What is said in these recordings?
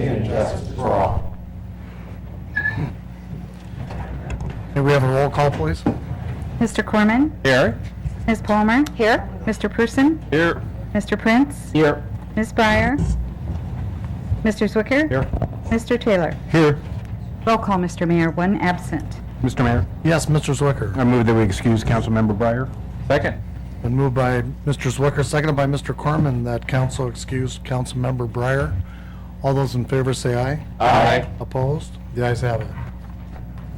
liberty and justice for all. May we have a roll call, please? Mr. Corman? Here. Ms. Palmer? Here. Mr. Person? Here. Mr. Prince? Here. Ms. Breyer? Mr. Zwicker? Here. Mr. Taylor? Here. Roll call, Mr. Mayor, one absent. Mr. Mayor, Yes, Mr. Zwicker. I move that we excuse Councilmember Breyer. Second. Been moved by Mr. Zwicker, seconded by Mr. Corman, that council excuse Councilmember Breyer. All those in favor say aye. Aye. Opposed? The ayes have it.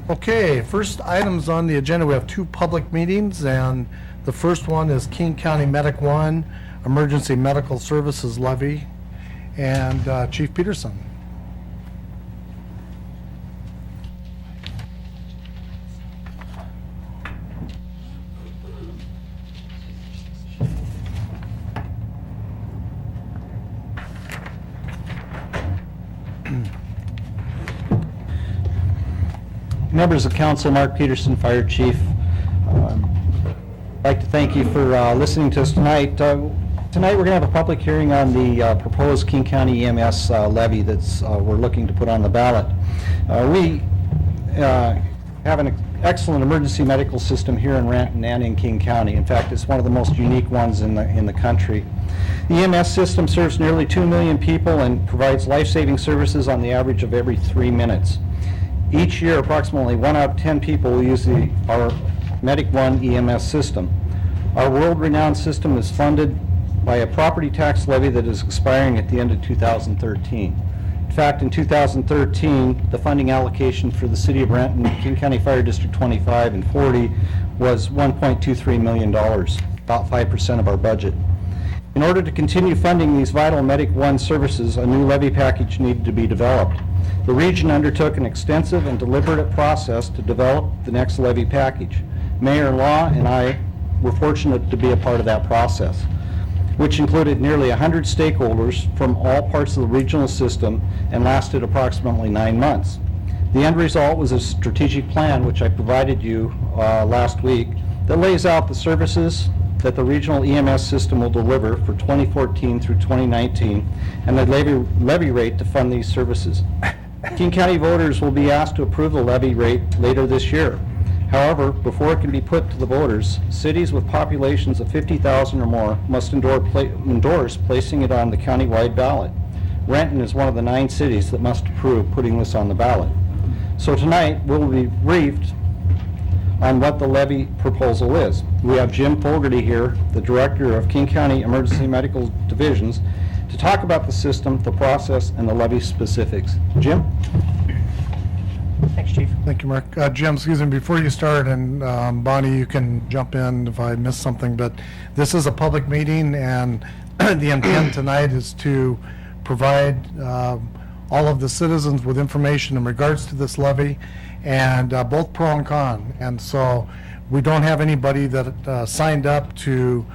Okay, first items on the agenda, we have two public meetings, and the first one is King County Medic 1 Emergency Medical Services Levy, and Chief Peterson. Members of council, Mark Peterson, Fire Chief. I'd like to thank you for listening to us tonight. Tonight we're going to have a public hearing on the proposed King County EMS levy that's we're looking to put on the ballot. We have an excellent emergency medical system here in Renton and in King County. In fact, it's one of the most unique ones in the country. The EMS system serves nearly 2 million people and provides life-saving services on the average of every 3 minutes. Each year, approximately 1 out of 10 people will use our Medic 1 EMS system. Our world-renowned system is funded by a property tax levy that is expiring at the end of 2013. In fact, in 2013, the funding allocation for the City of Renton, King County Fire District 25 and 40 was $1.23 million, about 5% of our budget. In order to continue funding these vital Medic 1 services, a new levy package needed to be developed. The region undertook an extensive and deliberate process to develop the next levy package. Mayor Law and I were fortunate to be a part of that process, which included nearly 100 stakeholders from all parts of the regional system and lasted approximately 9 months. The end result was a strategic plan, which I provided you last week, that lays out the services that the regional EMS system will deliver for 2014 through 2019 and the levy rate to fund these services. King County voters will be asked to approve the levy rate later this year. However, before it can be put to the voters, cities with populations of 50,000 or more must endorse placing it on the countywide ballot. Renton is one of the 9 cities that must approve putting this on the ballot. So tonight, we'll be briefed on what the levy proposal is. We have Jim Fogarty here, the Director of King County Emergency Medical Divisions, to talk about the system, the process, and the levy specifics. Jim? Thanks, Chief. Thank you, Mark. Jim, excuse me, before you start, and Bonnie, you can jump in if I missed something, but this is a public meeting, and the intent tonight is to provide all of the citizens with information in regards to this levy, and both pro and con. And so we don't have anybody that signed up to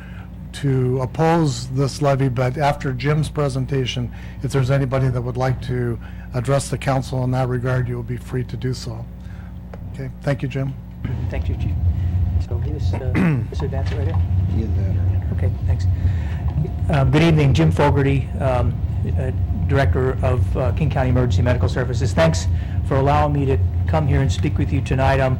oppose this levy, but after Jim's presentation, if there's anybody that would like to address the council in that regard, you will be free to do so. Okay, thank you, Jim. Thank you, Chief. So this advance right here? Either that or... Okay, thanks. Good evening, Jim Fogarty, Director of King County Emergency Medical Services. Thanks for allowing me to come here and speak with you tonight. I'm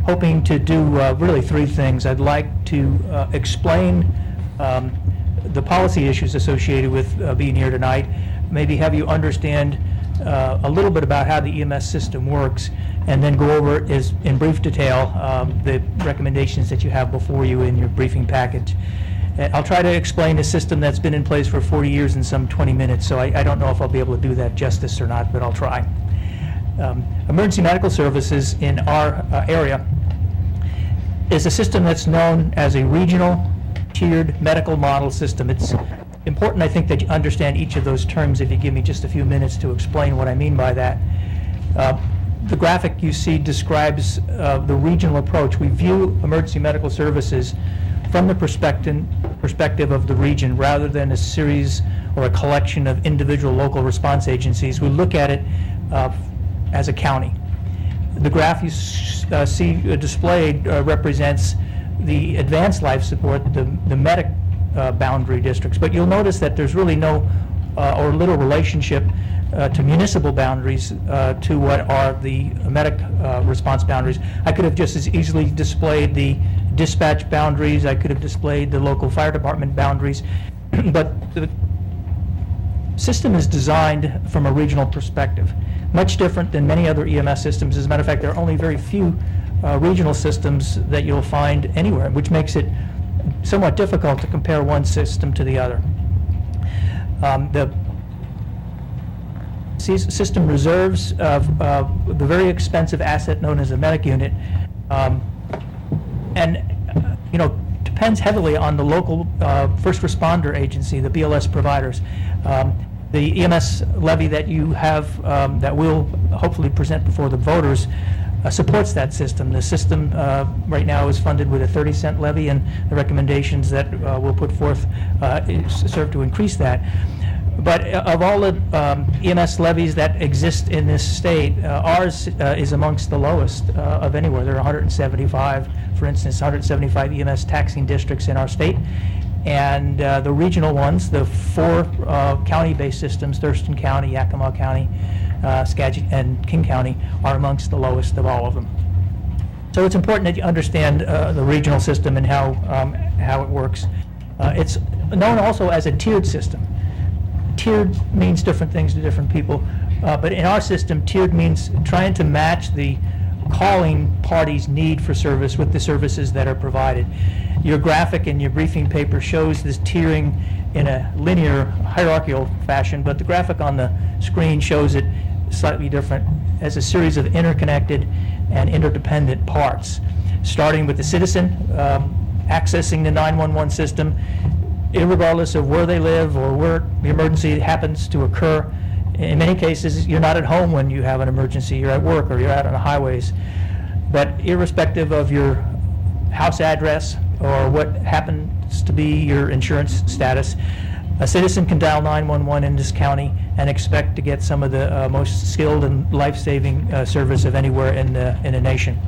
hoping to do really 3 things. I'd like to explain the policy issues associated with being here tonight, maybe have you understand a little bit about how the EMS system works, and then go over in brief detail the recommendations that you have before you in your briefing package. I'll try to explain a system that's been in place for 40 years in some 20 minutes, so I don't know if I'll be able to do that justice or not, but I'll try. Emergency medical services in our area is a system that's known as a regional tiered medical model system. It's important, I think, that you understand each of those terms if you give me just a few minutes to explain what I mean by that. The graphic you see describes the regional approach. We view emergency medical services from the perspective of the region rather than a series or a collection of individual local response agencies. We look at it as a county. The graph you see displayed represents the advanced life support, the medic boundary districts, but you'll notice that there's really no or little relationship to municipal boundaries to what are the medic response boundaries. I could have just as easily displayed the dispatch boundaries, I could have displayed the local fire department boundaries, but the system is designed from a regional perspective, much different than many other EMS systems. As a matter of fact, there are only very few regional systems that you'll find anywhere, which makes it somewhat difficult to compare one system to the other. The system reserves the very expensive asset known as a medic unit, and depends heavily on the local first responder agency, the BLS providers. The EMS levy that you have, that will hopefully present before the voters, supports that system. The system right now is funded with a 30-cent levy, and the recommendations that we'll put forth serve to increase that. But of all the EMS levies that exist in this state, ours is amongst the lowest of anywhere. There are 175, for instance, 175 EMS taxing districts in our state. And the regional ones, the 4 county-based systems, Thurston County, Yakima County, Skagit, and King County, are amongst the lowest of all of them. So it's important that you understand the regional system and how it works. It's known also as a tiered system. Tiered means different things to different people, but in our system, tiered means trying to match the calling party's need for service with the services that are provided. Your graphic in your briefing paper shows this tiering in a linear, hierarchical fashion, but the graphic on the screen shows it slightly different as a series of interconnected and interdependent parts, starting with the citizen accessing the 911 system, irregardless of where they live or where the emergency happens to occur. In many cases, you're not at home when you have an emergency, you're at work or you're out on the highways. But irrespective of your house address or what happens to be your insurance status, a citizen can dial 911 in this county and expect to get some of the most skilled and life-saving service of anywhere in the nation.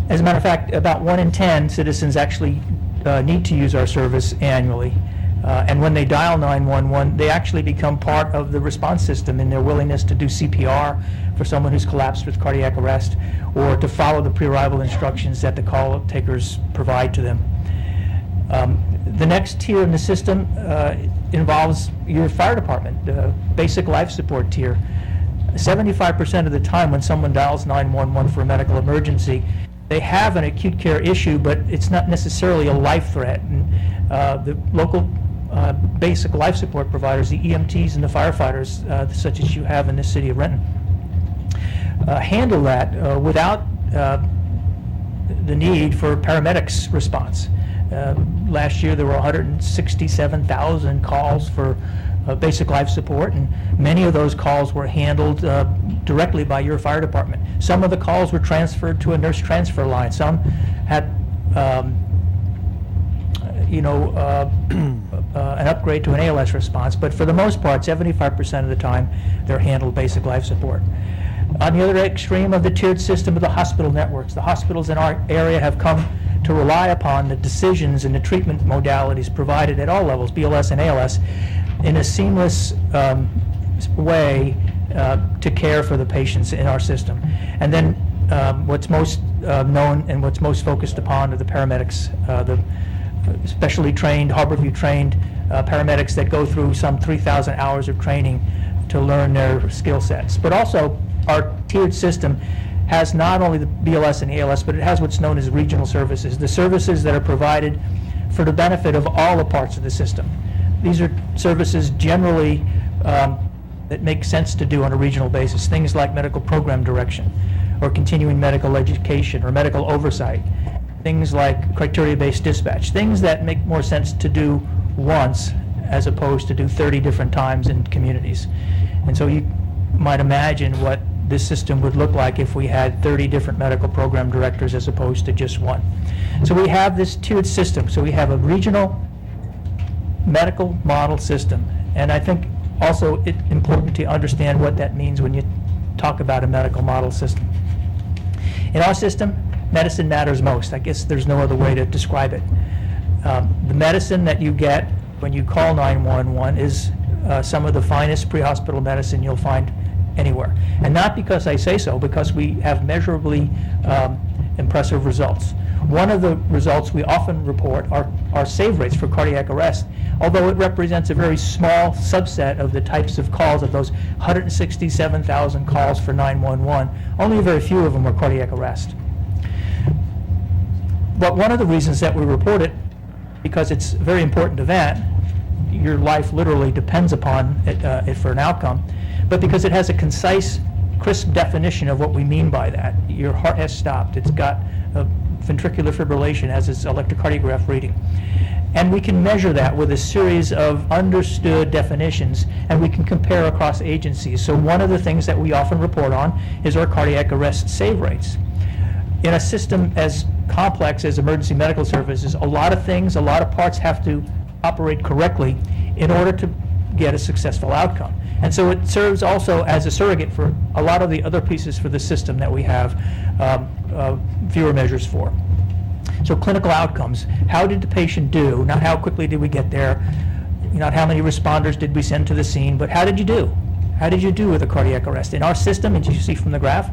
As a matter of fact, about 1 in 10 citizens actually need to use our service annually. And when they dial 911, they actually become part of the response system in their willingness to do CPR for someone who's collapsed with cardiac arrest, or to follow the pre-arrival instructions that the call takers provide to them. The next tier in the system involves your fire department, the basic life support tier. 75% of the time when someone dials 911 for a medical emergency, they have an acute care issue, but it's not necessarily a life threat. And the local basic life support providers, the EMTs and the firefighters, such as you have in this city of Renton, handle that without the need for paramedics response. Last year there were 167,000 calls for basic life support, and many of those calls were handled directly by your fire department. Some of the calls were transferred to a nurse transfer line. Some had an upgrade to an ALS response, but for the most part, 75% of the time, they're handled basic life support. On the other extreme of the tiered system are the hospital networks. The hospitals in our area have come to rely upon the decisions and the treatment modalities provided at all levels, BLS and ALS, in a seamless way to care for the patients in our system. And then what's most known and what's most focused upon are the paramedics, the specially trained, Harborview trained paramedics that go through some 3,000 hours of training to learn their skill sets. But also, our tiered system has not only the BLS and ALS, but it has what's known as regional services, the services that are provided for the benefit of all the parts of the system. These are services generally that make sense to do on a regional basis, things like medical program direction, or continuing medical education, or medical oversight, things like criteria-based dispatch, things that make more sense to do once as opposed to do 30 different times in communities. And so you might imagine what this system would look like if we had 30 different medical program directors as opposed to just one. So we have this tiered system. So we have a regional medical model system. And I think also it's important to understand what that means when you talk about a medical model system. In our system, medicine matters most. I guess there's no other way to describe it. The medicine that you get when you call 911 is some of the finest pre-hospital medicine you'll find anywhere. And not because I say so, because we have measurably impressive results. One of the results we often report are save rates for cardiac arrest, although it represents a very small subset of the types of calls of those 167,000 calls for 911. Only a very few of them are cardiac arrest. But one of the reasons that we report it, because it's a very important event, your life literally depends upon it for an outcome, but because it has a concise, crisp definition of what we mean by that. Your heart has stopped. It's got ventricular fibrillation as its electrocardiograph reading. And we can measure that with a series of understood definitions, and we can compare across agencies. So one of the things that we often report on is our cardiac arrest save rates. In a system as complex as emergency medical services, a lot of things, a lot of parts have to operate correctly in order to get a successful outcome. And so it serves also as a surrogate for a lot of the other pieces for the system that we have fewer measures for. So clinical outcomes, how did the patient do? Not how quickly did we get there, not how many responders did we send to the scene, but how did you do? How did you do with a cardiac arrest? In our system, as you see from the graph,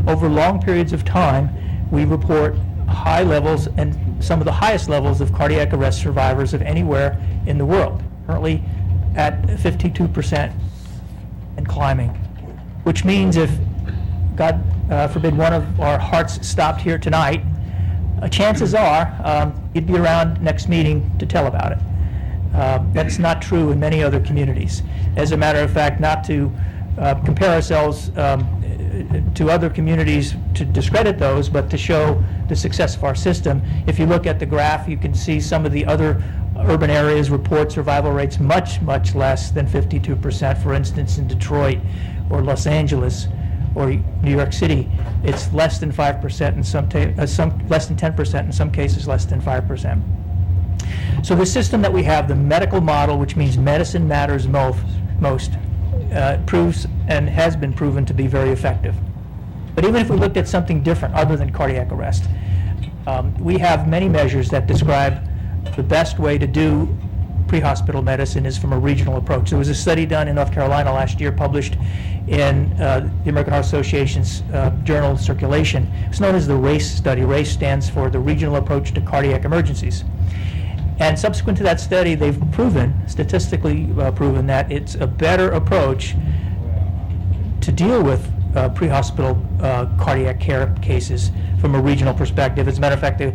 over long periods of time, we report high levels and some of the highest levels of cardiac arrest survivors of anywhere in the world, currently at 52% and climbing, which means if, God forbid, one of our hearts stopped here tonight, chances are you'd be around next meeting to tell about it. That's not true in many other communities. As a matter of fact, not to compare ourselves to other communities to discredit those, but to show the success of our system. If you look at the graph, you can see some of the other urban areas report survival rates much, much less than 52%. For instance, in Detroit or Los Angeles or New York City, it's less than 5% in some less than 10%, in some cases less than 5%. So the system that we have, the medical model, which means medicine matters most, proves and has been proven to be very effective. But even if we looked at something different other than cardiac arrest, we have many measures that describe the best way to do pre-hospital medicine is from a regional approach. There was a study done in North Carolina last year, published in the American Heart Association's journal Circulation. It's known as the RACE study. RACE stands for the Regional Approach to Cardiac Emergencies. And subsequent to that study, they've proven, statistically proven, that it's a better approach to deal with pre-hospital cardiac care cases from a regional perspective. As a matter of fact, the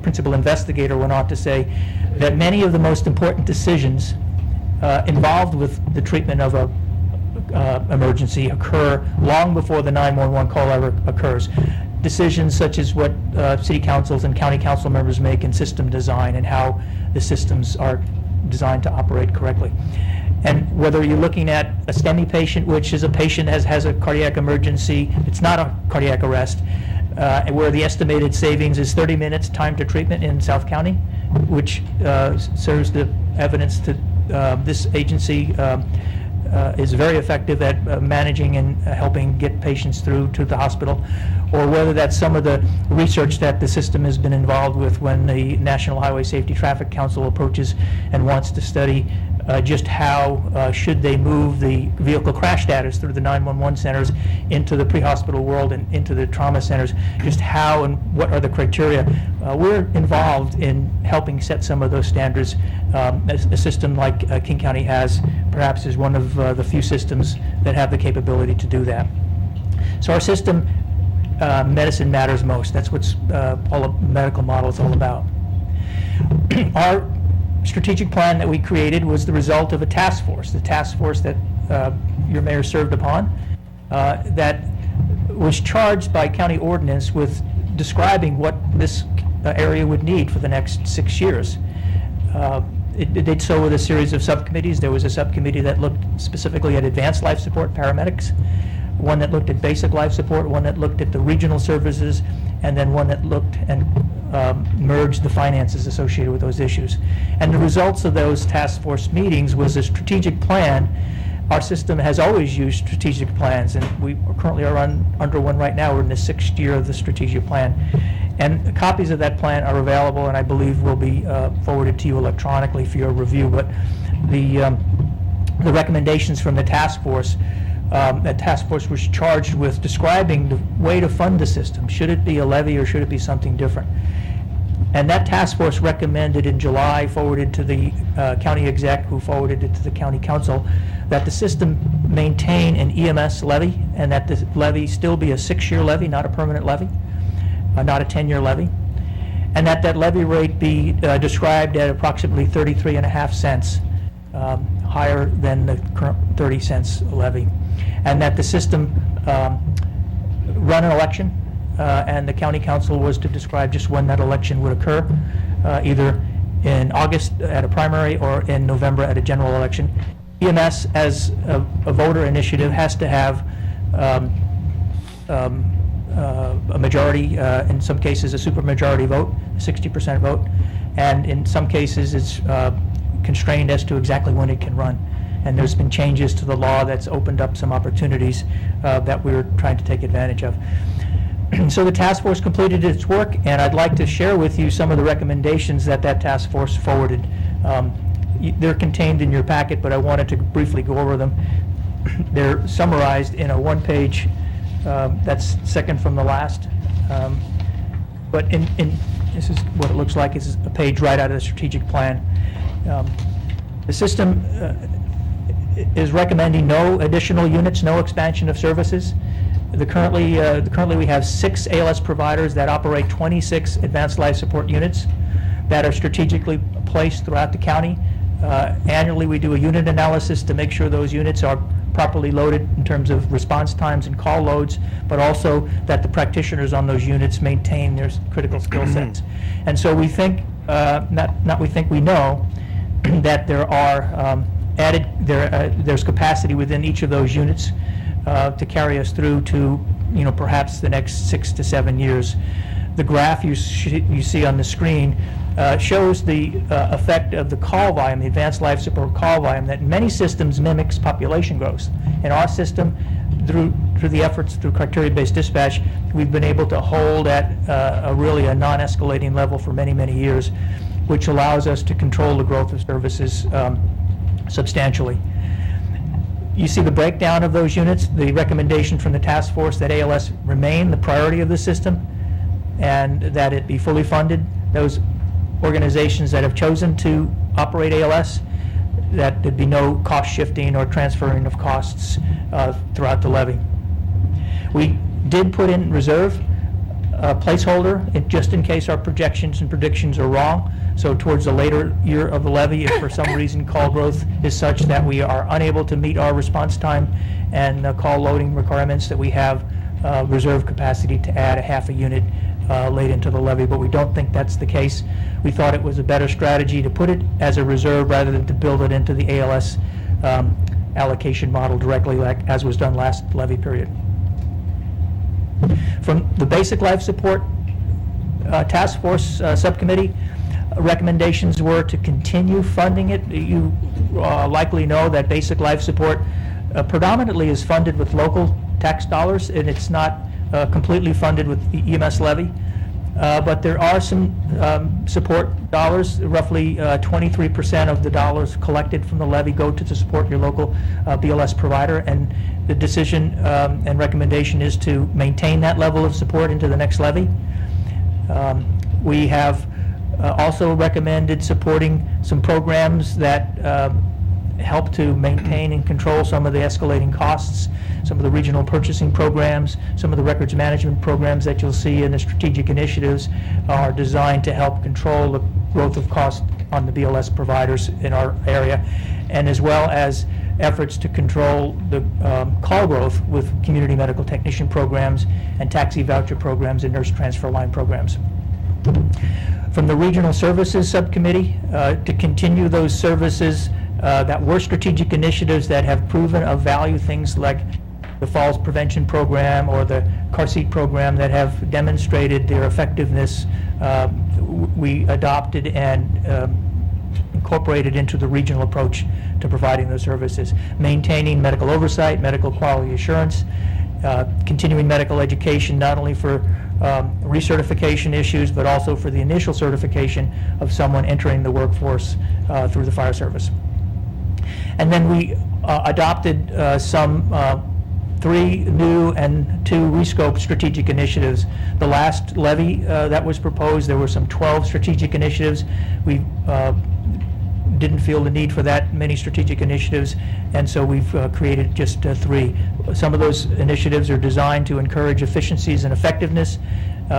principal investigator went on to say that many of the most important decisions involved with the treatment of a emergency occur long before the 911 call ever occurs. Decisions such as what city councils and county council members make in system design and how the systems are designed to operate correctly. And whether you're looking at a STEMI patient, which is a patient that has a cardiac emergency, it's not a cardiac arrest, where the estimated savings is 30 minutes time to treatment in South County, which serves the evidence to this agency is very effective at managing and helping get patients through to the hospital, or whether that's some of the research that the system has been involved with when the National Highway Safety Traffic Council approaches and wants to study just how should they move the vehicle crash status through the 911 centers into the pre-hospital world and into the trauma centers, just how and what are the criteria. We're involved in helping set some of those standards. A system like King County has perhaps is one of the few systems that have the capability to do that. So our system, medicine matters most. That's what's all a medical model is all about. Our strategic plan that we created was the result of a task force, the task force that your mayor served upon, that was charged by county ordinance with describing what this area would need for the next 6 years. It did so with a series of subcommittees. There was a subcommittee that looked specifically at advanced life support, paramedics, one that looked at basic life support, one that looked at the regional services, and then one that looked and merged the finances associated with those issues. And the results of those task force meetings was a strategic plan. Our system has always used strategic plans, and we currently are under one right now. We're in the 6th year of the strategic plan. And copies of that plan are available, and I believe will be forwarded to you electronically for your review. But the the recommendations from the task force. That task force was charged with describing the way to fund the system. Should it be a levy or should it be something different? And that task force recommended in July, forwarded to the county exec, who forwarded it to the county council, that the system maintain an EMS levy, and that the levy still be a 6-year levy, not a permanent levy, not a 10-year levy, and that levy rate be described at approximately 33.5 cents, higher than the current 30 cents levy, and that the system run an election, and the county council was to describe just when that election would occur, either in August at a primary or in November at a general election. EMS, as a voter initiative, has to have a majority, in some cases a supermajority vote, 60% vote, and in some cases it's constrained as to exactly when it can run. And there's been changes to the law that's opened up some opportunities that we're trying to take advantage of. So the task force completed its work, and I'd like to share with you some of the recommendations that task force forwarded. They're contained in your packet, but I wanted to briefly go over them. They're summarized in a one-page, that's second from the last. But this is what it looks like. This is a page right out of the strategic plan. The system is recommending no additional units, no expansion of services. Currently we have 6 ALS providers that operate 26 advanced life support units that are strategically placed throughout the county. Annually, we do a unit analysis to make sure those units are properly loaded in terms of response times and call loads, but also that the practitioners on those units maintain their critical skill sets. And so we think, we know that there are there's capacity within each of those units to carry us through to, perhaps the next 6 to 7 years. The graph you see on the screen shows the effect of the call volume, the advanced life support call volume, that in many systems mimics population growth. In our system, through the efforts through criteria-based dispatch, we've been able to hold at really a non-escalating level for many, many years, which allows us to control the growth of services substantially. You see the breakdown of those units, the recommendation from the task force that ALS remain the priority of the system and that it be fully funded. Those organizations that have chosen to operate ALS, that there'd be no cost shifting or transferring of costs throughout the levy. We did put in reserve a placeholder just in case our projections and predictions are wrong. So towards the later year of the levy, if for some reason call growth is such that we are unable to meet our response time and call loading requirements, that we have reserve capacity to add a half a unit late into the levy, but we don't think that's the case. We thought it was a better strategy to put it as a reserve rather than to build it into the ALS allocation model directly, as was done last levy period. From the Basic Life Support Task Force Subcommittee, recommendations were to continue funding it. You likely know that Basic Life Support predominantly is funded with local tax dollars, and it's not completely funded with the EMS levy. But there are some support dollars. Roughly 23% of the dollars collected from the levy go to support your local BLS provider, and the decision and recommendation is to maintain that level of support into the next levy. We have also recommended supporting some programs that help to maintain and control some of the escalating costs. Some of the regional purchasing programs, some of the records management programs that you'll see in the strategic initiatives are designed to help control the growth of cost on the BLS providers in our area, and as well as efforts to control the call growth with community medical technician programs and taxi voucher programs and nurse transfer line programs. From the Regional Services Subcommittee, to continue those services that were strategic initiatives that have proven of value, things like the Falls Prevention Program or the car seat program that have demonstrated their effectiveness, we adopted and incorporated into the regional approach to providing those services. Maintaining medical oversight, medical quality assurance, continuing medical education, not only for recertification issues, but also for the initial certification of someone entering the workforce through the fire service. And then we adopted some 3 new and 2 rescoped strategic initiatives. The last levy that was proposed, there were some 12 strategic initiatives. We didn't feel the need for that many strategic initiatives, and so we've created just 3. Some of those initiatives are designed to encourage efficiencies and effectiveness.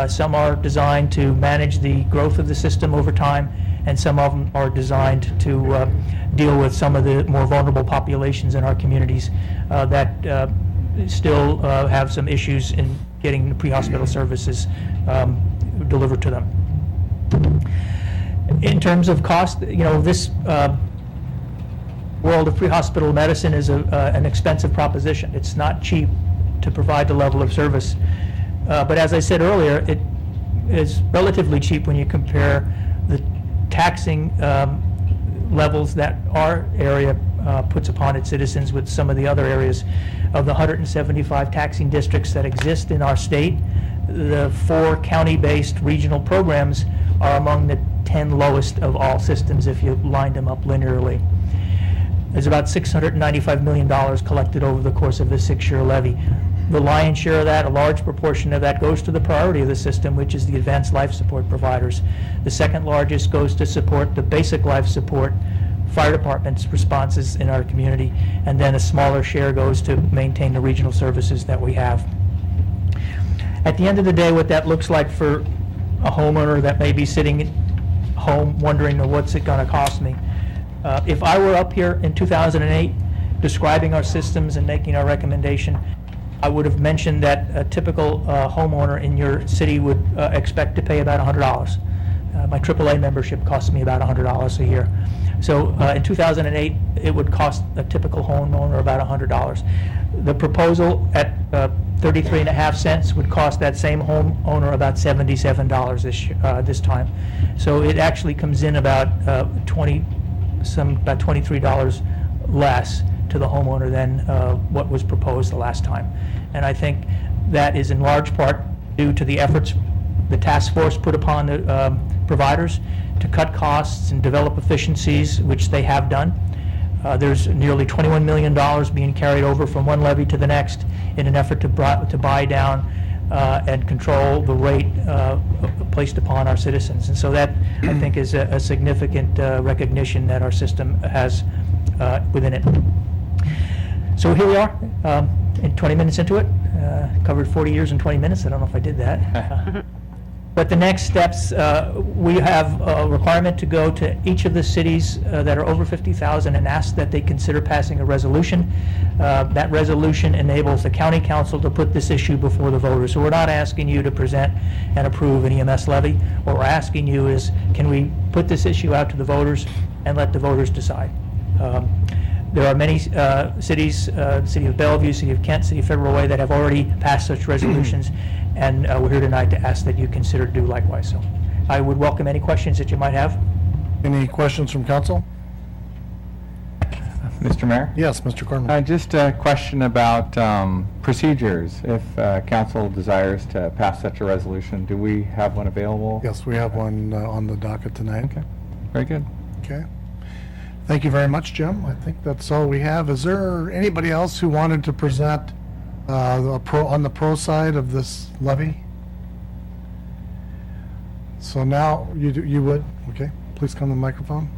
Some are designed to manage the growth of the system over time, and some of them are designed to deal with some of the more vulnerable populations in our communities that still have some issues in getting pre-hospital services delivered to them. In terms of cost, this world of pre-hospital medicine is an expensive proposition. It's not cheap to provide the level of service. But as I said earlier, it is relatively cheap when you compare the taxing levels that our area puts upon its citizens with some of the other areas. Of the 175 taxing districts that exist in our state, the 4 county-based regional programs are among the 10 lowest of all systems if you lined them up linearly. There's about $695 million collected over the course of the 6-year levy. The lion's share of that, a large proportion of that, goes to the priority of the system, which is the advanced life support providers. The second largest goes to support the basic life support fire department's responses in our community, and then a smaller share goes to maintain the regional services that we have. At the end of the day, what that looks like for a homeowner that may be sitting at home wondering, well, what's it going to cost me? If I were up here in 2008 describing our systems and making our recommendation, I would have mentioned that a typical homeowner in your city would expect to pay about $100. My AAA membership costs me about $100 a year. So in 2008, it would cost a typical homeowner about $100. The proposal at 33.5 cents would cost that same homeowner about $77 this time. So it actually comes in about $23 less to the homeowner than what was proposed the last time. And I think that is in large part due to the efforts the task force put upon the providers to cut costs and develop efficiencies, which they have done. There's nearly $21 million being carried over from one levy to the next in an effort to buy down and control the rate placed upon our citizens. And so that, I think, is a significant recognition that our system has within it. So here we are, in 20 minutes into it. Covered 40 years in 20 minutes. I don't know if I did that. But the next steps, we have a requirement to go to each of the cities that are over 50,000 and ask that they consider passing a resolution. That resolution enables the county council to put this issue before the voters. So we're not asking you to present and approve an EMS levy. What we're asking you is, can we put this issue out to the voters and let the voters decide? There are many cities, the city of Bellevue, city of Kent, city of Federal Way, that have already passed such resolutions, and we're here tonight to ask that you consider do likewise. So I would welcome any questions that you might have. Any questions from council? Mr. Mayor? Yes, Mr. Corman. Just a question about procedures. If council desires to pass such a resolution, do we have one available? Yes, we have one on the docket tonight. Okay, very good. Okay. Thank you very much, Jim. I think that's all we have. Is there anybody else who wanted to present on the pro side of this levy? So now you would, okay, please come to the microphone.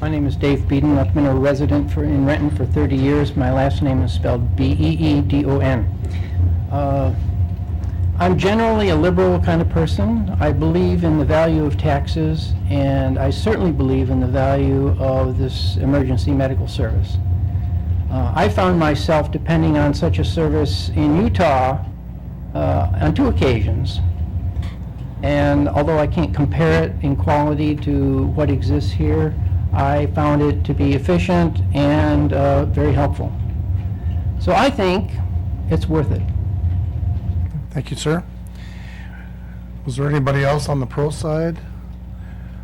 My name is Dave Beeden. I've been a resident in Renton for 30 years. My last name is spelled B-E-E-D-O-N. I'm generally a liberal kind of person. I believe in the value of taxes, and I certainly believe in the value of this emergency medical service. I found myself depending on such a service in Utah on 2 occasions. And although I can't compare it in quality to what exists here, I found it to be efficient and very helpful. So I think it's worth it. Thank you, sir. Was there anybody else on the pro side?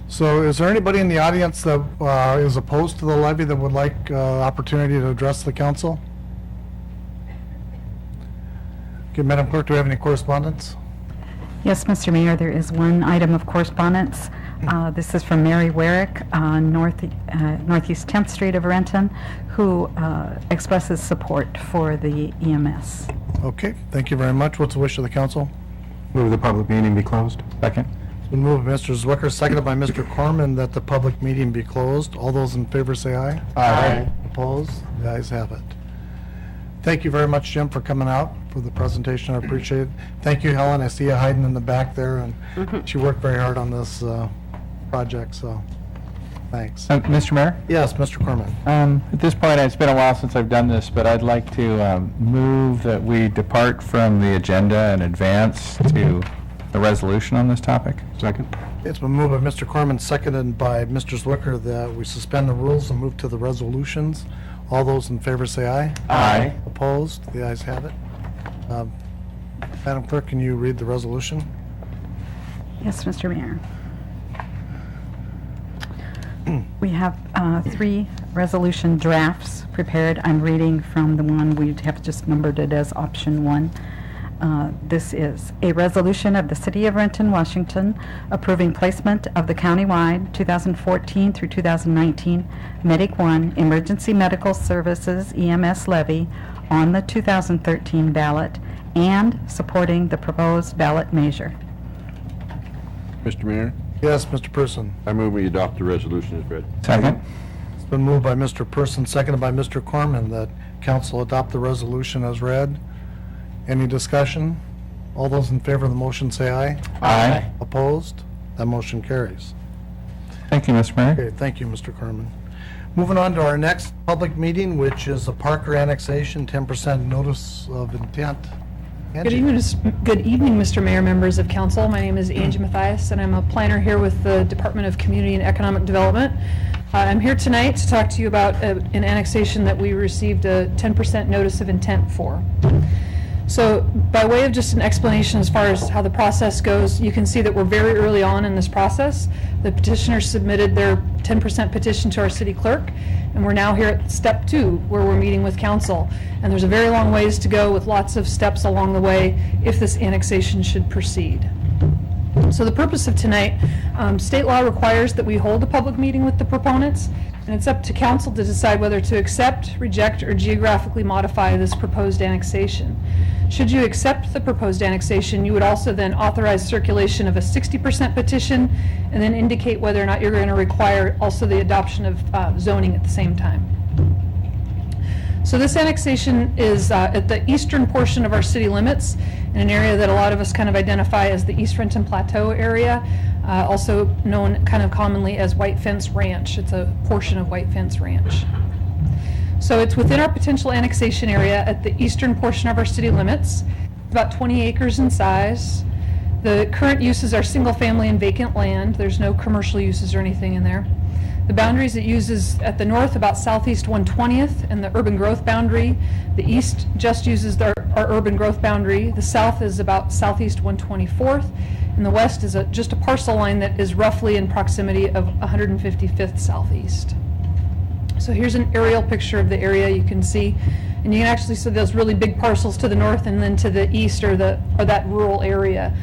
So is there anybody in the audience that is opposed to the levy that would like opportunity to address the council? Okay, Madam Clerk, do we have any correspondence? Yes, Mr. Mayor, there is one item of correspondence. This is from Mary Warwick on Northeast 10th Street of Renton, who expresses support for the EMS. Okay, thank you very much. What's the wish of the council? Move the public meeting be closed. Second. It's been moved by Mr. Zwicker, seconded by Mr. Corman, that the public meeting be closed. All those in favor say aye. Aye. Opposed? The ayes have it. Thank you very much, Jim, for coming out for the presentation. I appreciate it. Thank you, Helen. I see you hiding in the back there, and she worked very hard on this project, so thanks. Mr. Mayor? Yes, Mr. Corman. At this point, it's been a while since I've done this, but I'd like to move that we depart from the agenda and advance to the resolution on this topic. Second. It's been moved by Mr. Corman, seconded by Mr. Zwicker, that we suspend the rules and move to the resolutions. All those in favor say aye. Aye. Opposed? The ayes have it. Madam Clerk, can you read the resolution? Yes, Mr. Mayor. We have 3 resolution drafts prepared. I'm reading from the one we have just numbered it as option 1. This is a resolution of the City of Renton, Washington, approving placement of the countywide 2014 through 2019 Medic 1 Emergency Medical Services EMS levy on the 2013 ballot and supporting the proposed ballot measure. Mr. Mayor, Yes, Mr. Person. I move we adopt the resolution as read. Second. It's been moved by Mr. Person, seconded by Mr. Corman, that council adopt the resolution as read. Any discussion? All those in favor of the motion say aye. Aye. Opposed? That motion carries. Thank you, Mr. Mayor. Okay, thank you, Mr. Corman. Moving on to our next public meeting, which is a Parker annexation, 10% notice of intent. Good Angie? evening, Mr. Mayor, members of council. My name is Angie Mathias, and I'm a planner here with the Department of Community and Economic Development. I'm here tonight to talk to you about an annexation that we received a 10% notice of intent for. So by way of just an explanation as far as how the process goes, you can see that we're very early on in this process. The petitioners submitted their 10% petition to our city clerk, and we're now here at step 2, where we're meeting with council. And there's a very long ways to go with lots of steps along the way if this annexation should proceed. So the purpose of tonight, state law requires that we hold a public meeting with the proponents, and it's up to council to decide whether to accept, reject, or geographically modify this proposed annexation. Should you accept the proposed annexation, you would also then authorize circulation of a 60% petition and then indicate whether or not you're going to require also the adoption of zoning at the same time. So this annexation is at the eastern portion of our city limits, in an area that a lot of us kind of identify as the East Renton Plateau area, also known kind of commonly as White Fence Ranch. It's a portion of White Fence Ranch. So it's within our potential annexation area at the eastern portion of our city limits, about 20 acres in size. The current uses are single family and vacant land. There's no commercial uses or anything in there. The boundaries it uses at the north about southeast 120th and the urban growth boundary. The east just uses our urban growth boundary. The south is about southeast 124th. And the west is just a parcel line that is roughly in proximity of 155th southeast. So here's an aerial picture of the area you can see. And you can actually see those really big parcels to the north and then to the east are that rural area.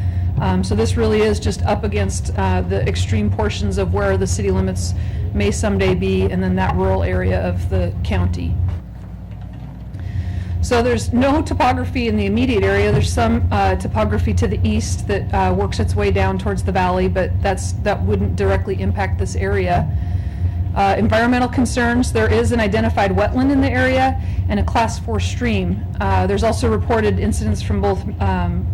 So this really is just up against the extreme portions of where the city limits may someday be, and then that rural area of the county. So there's no topography in the immediate area. There's some topography to the east that works its way down towards the valley, but that wouldn't directly impact this area. Environmental concerns, there is an identified wetland in the area and a class 4 stream. There's also reported incidents from both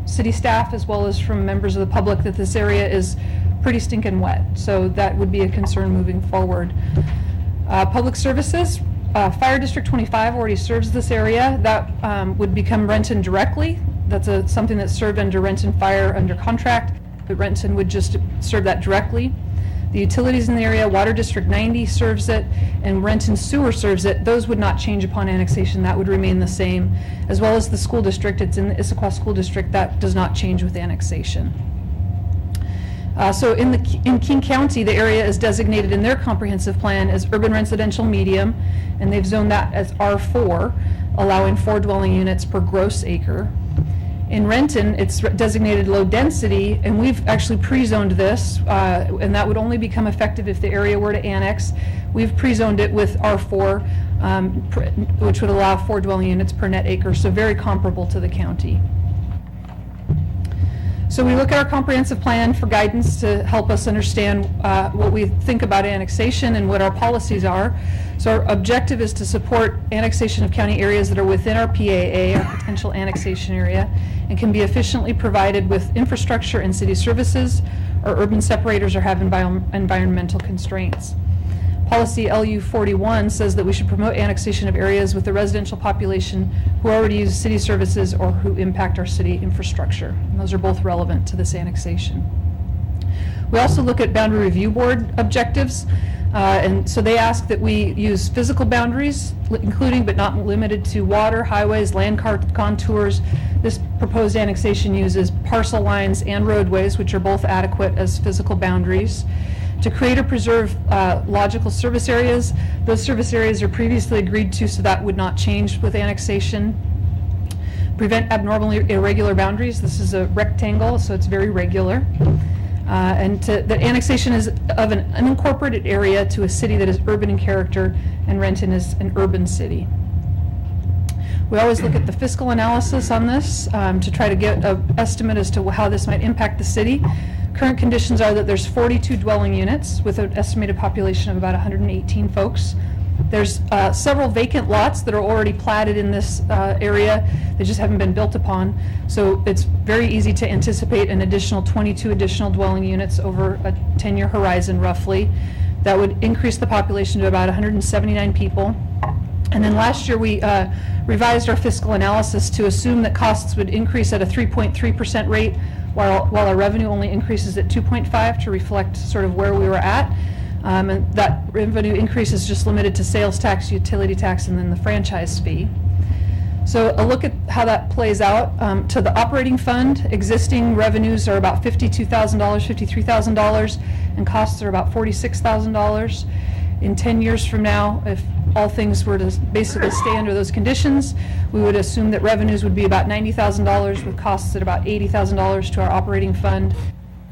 city staff as well as from members of the public that this area is pretty stinking wet. So that would be a concern moving forward. Public services, Fire District 25 already serves this area. That would become Renton directly. That's something that's served under Renton Fire under contract, but Renton would just serve that directly. The utilities in the area, Water District 90 serves it, and Renton Sewer serves it. Those would not change upon annexation. That would remain the same, as well as the school district. It's in the Issaquah School District. That does not change with annexation. So in King County, the area is designated in their comprehensive plan as urban residential medium, and they've zoned that as R4, allowing 4 dwelling units per gross acre. In Renton, it's designated low density, and we've actually pre-zoned this, and that would only become effective if the area were to annex. We've pre-zoned it with R4, which would allow 4 dwelling units per net acre, so very comparable to the county. So we look at our comprehensive plan for guidance to help us understand what we think about annexation and what our policies are. So our objective is to support annexation of county areas that are within our PAA, our potential annexation area, and can be efficiently provided with infrastructure and city services, or urban separators, or have environmental constraints. Policy LU 41 says that we should promote annexation of areas with a residential population who already use city services or who impact our city infrastructure. And those are both relevant to this annexation. We also look at Boundary Review Board objectives. And so they ask that we use physical boundaries, including but not limited to water, highways, land contours. This proposed annexation uses parcel lines and roadways, which are both adequate as physical boundaries. To create or preserve logical service areas. Those service areas are previously agreed to, so that would not change with annexation. Prevent abnormally irregular boundaries. This is a rectangle, so it's very regular. And that annexation is of an unincorporated area to a city that is urban in character, and Renton is an urban city. We always look at the fiscal analysis on this to try to get an estimate as to how this might impact the city. Current conditions are that there's 42 dwelling units with an estimated population of about 118 folks. There's several vacant lots that are already platted in this area. They just haven't been built upon. So it's very easy to anticipate an additional 22 additional dwelling units over a 10-year horizon roughly. That would increase the population to about 179 people. And then last year we revised our fiscal analysis to assume that costs would increase at a 3.3% rate while our revenue only increases at 2.5% to reflect sort of where we were at. And that revenue increase is just limited to sales tax, utility tax, and then the franchise fee. So a look at how that plays out. To the operating fund, existing revenues are about $52,000, $53,000, and costs are about $46,000. In 10 years from now, if all things were to basically stay under those conditions, we would assume that revenues would be about $90,000 with costs at about $80,000 to our operating fund.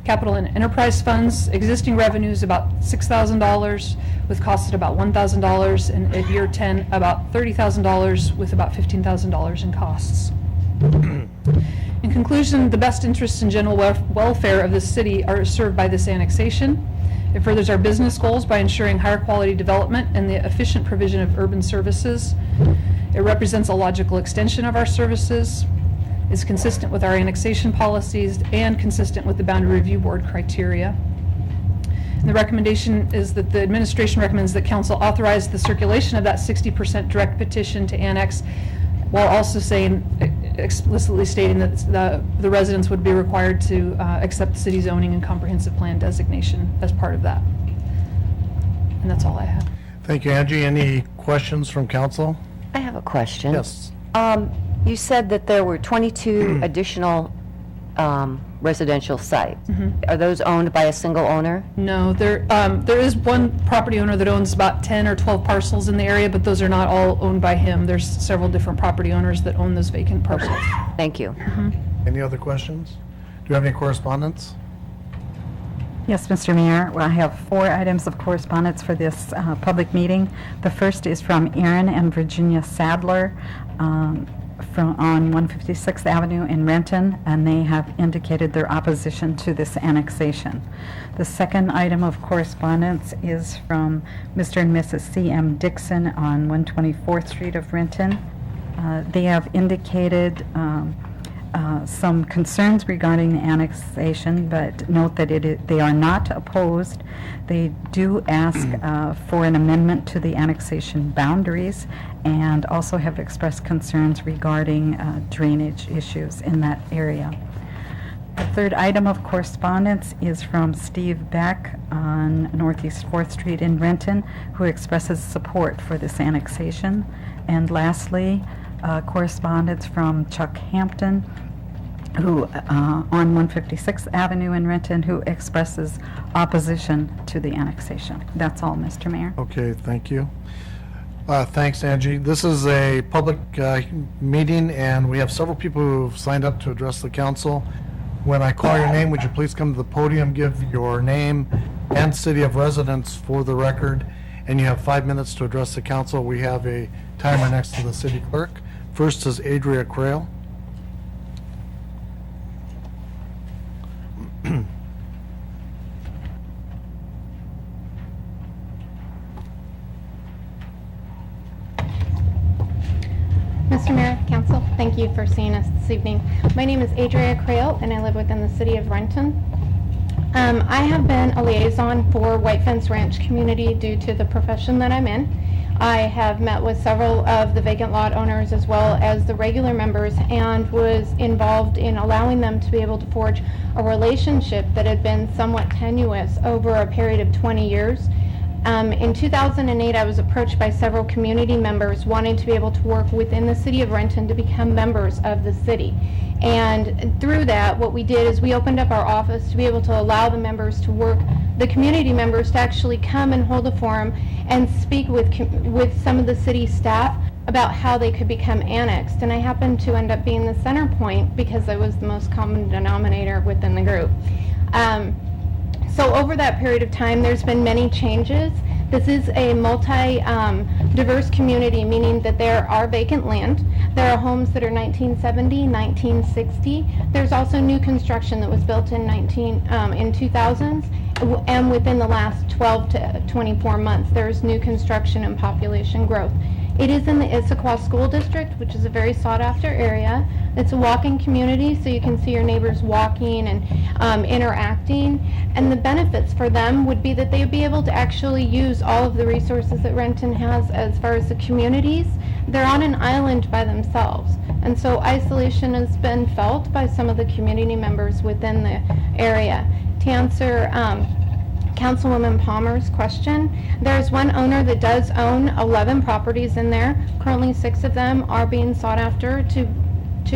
Capital and enterprise funds, existing revenues about $6,000 with costs at about $1,000, and at year 10 about $30,000 with about $15,000 in costs. In conclusion, the best interests and general welfare of this city are served by this annexation. It furthers our business goals by ensuring higher quality development and the efficient provision of urban services. It represents a logical extension of our services, is consistent with our annexation policies, and consistent with the Boundary Review Board criteria. And the recommendation is that the administration recommends that council authorize the circulation of that 60% direct petition to annex, while also explicitly stating that the residents would be required to accept city zoning and comprehensive plan designation as part of that. And that's all I have. Thank you, Angie. Any questions from council? I have a question. Yes. You said that there were 22 additional residential sites. Are those owned by a single owner? No, there is one property owner that owns about 10 or 12 parcels in the area, but those are not all owned by him. There's several different property owners that own those vacant parcels. Thank you. Any other questions? Do you have any correspondence? Yes, Mr. Mayor. Well, I have 4 items of correspondence for this public meeting. The first is from Aaron and Virginia Sadler on 156th Avenue in Renton, and they have indicated their opposition to this annexation. The second item of correspondence is from Mr. and Mrs. C.M. Dixon on 124th Street of Renton. They have indicated some concerns regarding the annexation, but note that they are not opposed. They do ask for an amendment to the annexation boundaries, and also have expressed concerns regarding drainage issues in that area. The third item of correspondence is from Steve Beck on Northeast 4th Street in Renton, who expresses support for this annexation. And lastly, correspondence from Chuck Hampton, who on 156th Avenue in Renton, who expresses opposition to the annexation. That's all, Mr. Mayor. Okay, thank you. Thanks, Angie. This is a public meeting, and we have several people who've signed up to address the council. When I call your name, would you please come to the podium, give your name and city of residence for the record, and you have 5 minutes to address the council. We have a timer next to the city clerk. First is Adria Crail. Mr. Mayor, Council, thank you for seeing us this evening. My name is Adria Crail, and I live within the city of Renton. I have been a liaison for White Fence Ranch community due to the profession that I'm in. I have met with several of the vacant lot owners as well as the regular members and was involved in allowing them to be able to forge a relationship that had been somewhat tenuous over a period of 20 years. In 2008, I was approached by several community members wanting to be able to work within the city of Renton to become members of the city. And through that, what we did is we opened up our office to be able to allow the members to work, the community members to actually come and hold a forum and speak with some of the city staff about how they could become annexed. And I happened to end up being the center point because I was the most common denominator within the group. So over that period of time, there's been many changes. This is a multi-diverse community, meaning that there are vacant land. There are homes that are 1970, 1960. There's also new construction that was built in 2000s, and within the last 12 to 24 months, there's new construction and population growth. It is in the Issaquah School District, which is a very sought-after area. It's a walking community, so you can see your neighbors walking and interacting. And the benefits for them would be that they would be able to actually use all of the resources that Renton has as far as the communities. They're on an island by themselves. And so isolation has been felt by some of the community members within the area. To answer Councilwoman Palmer's question, there's one owner that does own 11 properties in there. Currently 6 of them are being sought after to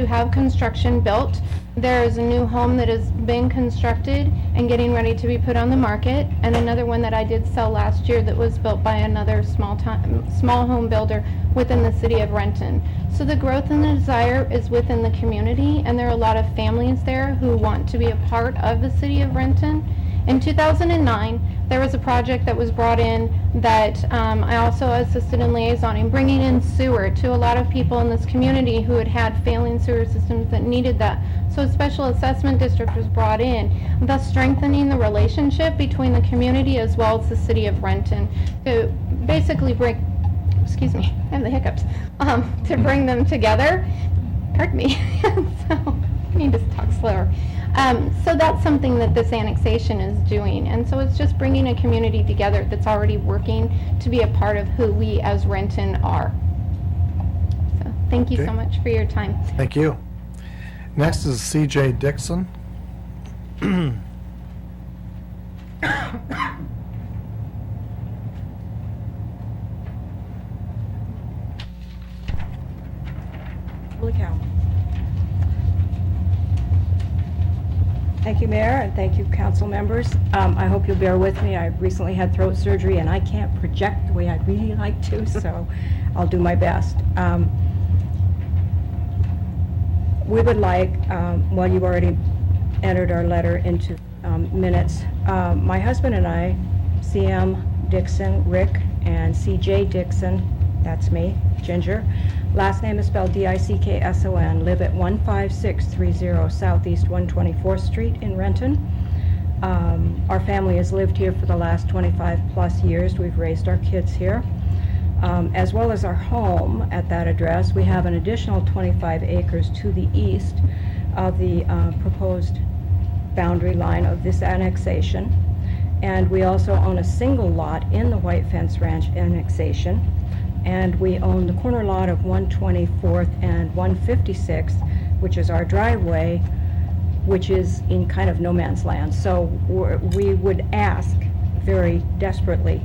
have construction built. There is a new home that is being constructed and getting ready to be put on the market, and another one that I did sell last year that was built by another small home builder within the city of Renton. So the growth and the desire is within the community, and there are a lot of families there who want to be a part of the city of Renton. In 2009, there was a project that was brought in that I also assisted in liaisoning, bringing in sewer to a lot of people in this community who had failing sewer systems that needed that. So a special assessment district was brought in, thus strengthening the relationship between the community as well as the city of Renton to basically bring, excuse me, I have the hiccups, to bring them together. Pardon me. So I need to talk slower. So that's something that this annexation is doing. And so it's just bringing a community together that's already working to be a part of who we as Renton are. So thank you so much for your time. Thank you. Next is CJ Dixon. Holy cow. Thank you, Mayor, and thank you, council members. I hope you'll bear with me. I recently had throat surgery, and I can't project the way I'd really like to, so I'll do my best. We would like, well, you've already entered our letter into minutes. My husband and I, CM Dixon, Rick, and CJ Dixon, that's me, Ginger. Last name is spelled D-I-C-K-S-O-N, live at 15630 Southeast 124th Street in Renton. Our family has lived here for the last 25 plus years. We've raised our kids here. As well as our home at that address, we have an additional 25 acres to the east of the proposed boundary line of this annexation. And we also own a single lot in the White Fence Ranch annexation. And we own the corner lot of 124th and 156th, which is our driveway, which is in kind of no man's land. So we would ask very desperately,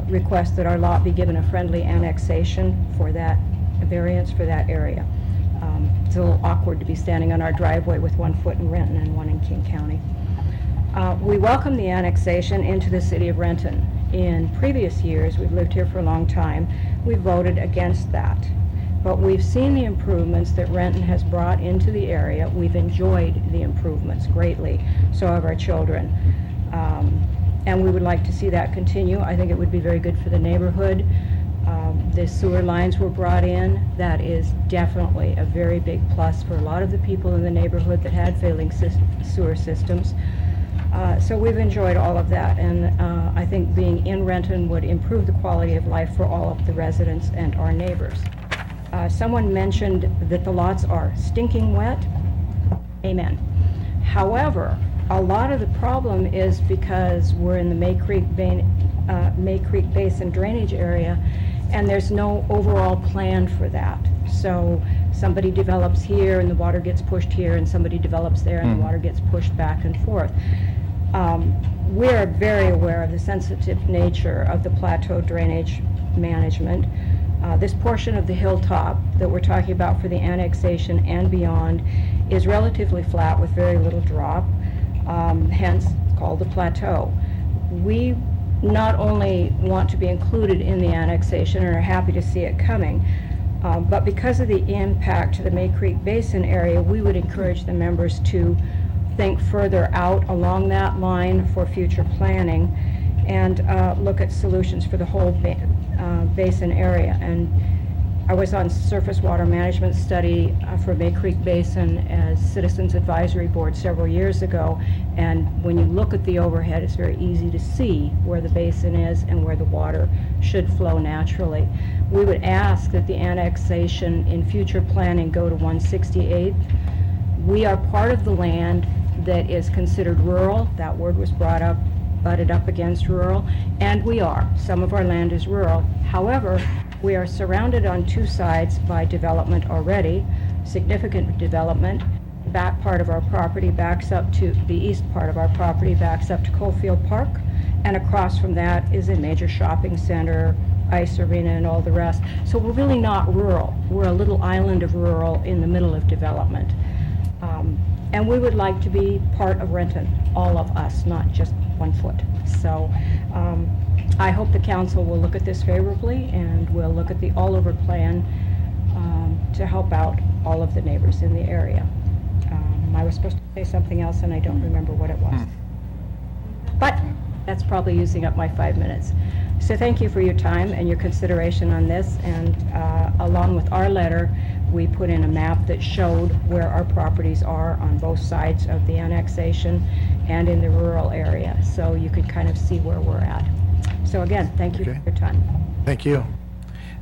request that our lot be given a friendly annexation for that variance for that area. It's a little awkward to be standing on our driveway with 1 foot in Renton and 1 in King County. We welcome the annexation into the city of Renton. in previous years, we've lived here for a long time, we voted against that. But we've seen the improvements that Renton has brought into the area. We've enjoyed the improvements greatly, so have our children. And we would like to see that continue. I think it would be very good for the neighborhood. The sewer lines were brought in. That is definitely a very big plus for a lot of the people in the neighborhood that had failing sewer systems. So we've enjoyed all of that, and I think being in Renton would improve the quality of life for all of the residents and our neighbors. Someone mentioned that the lots are stinking wet. Amen. However, a lot of the problem is because we're in the May Creek Basin drainage area, and there's no overall plan for that. So somebody develops here and the water gets pushed here, and somebody develops there and the water gets pushed back and forth. We're very aware of the sensitive nature of the plateau drainage management. This portion of the hilltop that we're talking about for the annexation and beyond is relatively flat with very little drop, hence called the plateau. We not only want to be included in the annexation and are happy to see it coming, but because of the impact to the May Creek Basin area, we would encourage the members to think further out along that line for future planning and look at solutions for the whole basin area. And I was on surface water management study for May Creek Basin as Citizens Advisory Board several years ago, and when you look at the overhead, it's very easy to see where the basin is and where the water should flow naturally. We would ask that the annexation in future planning go to 168th. We are part of the land that is considered rural. That word was butted up against rural, and we are. Some of our land is rural. However, we are surrounded on two sides by development already, significant development. The back part of our property backs up to, the east part of our property backs up to Coalfield Park, and across from that is a major shopping center, ice arena, and all the rest. So we're really not rural. We're a little island of rural in the middle of development. And we would like to be part of Renton, all of us, not just 1 foot. So I hope the council will look at this favorably, and will look at the all-over plan to help out all of the neighbors in the area. I was supposed to say something else, and I don't remember what it was. But that's probably using up my 5 minutes. So thank you for your time and your consideration on this, and along with our letter, we put in a map that showed where our properties are on both sides of the annexation and in the rural area, so you could kind of see where we're at. So again, thank you for your time. Thank you.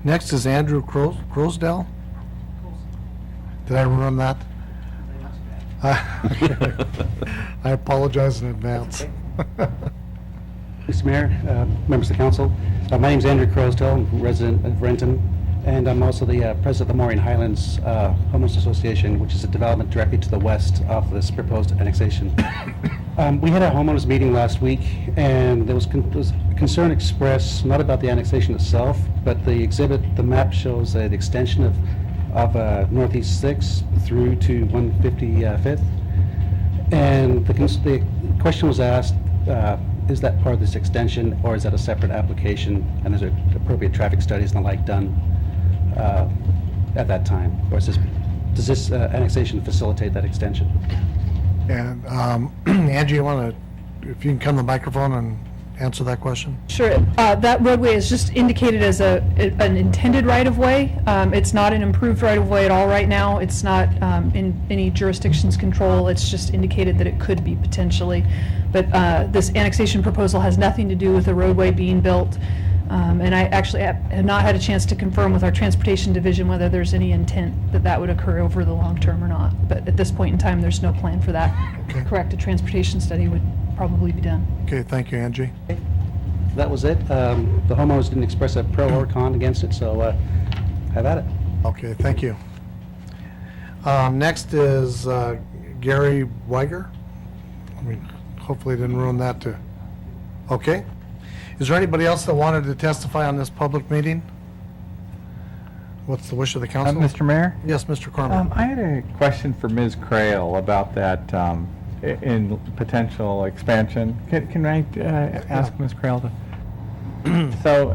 Next is Andrew Crosdell. Did I ruin that? I apologize in advance. Mr. Mayor, members of the council, my name is Andrew Crosdell. I'm a resident of Renton, and I'm also the president of the Maureen Highlands Homeowners Association, which is a development directly to the west of this proposed annexation. We had a homeowners meeting last week, and there was concern expressed not about the annexation itself, but the exhibit, the map shows an extension of Northeast 6 through to 155th, and the question was asked, is that part of this extension, or is that a separate application, and is there appropriate traffic studies and the like done at that time, or does this annexation facilitate that extension? And Angie, you want to, if you can come to the microphone and answer that question? Sure. That roadway is just indicated as an intended right-of-way. It's not an improved right-of-way at all right now. It's not in any jurisdiction's control. It's just indicated that it could be potentially. But this annexation proposal has nothing to do with the roadway being built. And I actually have not had a chance to confirm with our transportation division whether there's any intent that that would occur over the long term or not. But at this point in time, there's no plan for that. Okay. Correct, a transportation study would probably be done. Okay, thank you, Angie. That was it. The homeowners didn't express a pro or con against it, so have at it. Okay, thank you. Next is Gary Weiger. I mean, hopefully I didn't ruin that too. Okay. Is there anybody else that wanted to testify on this public meeting? What's the wish of the council? Mr. Mayor? Yes, Mr. Corman. I had a question for Ms. Crail about that in potential expansion. Can I ask Ms. Crail to? So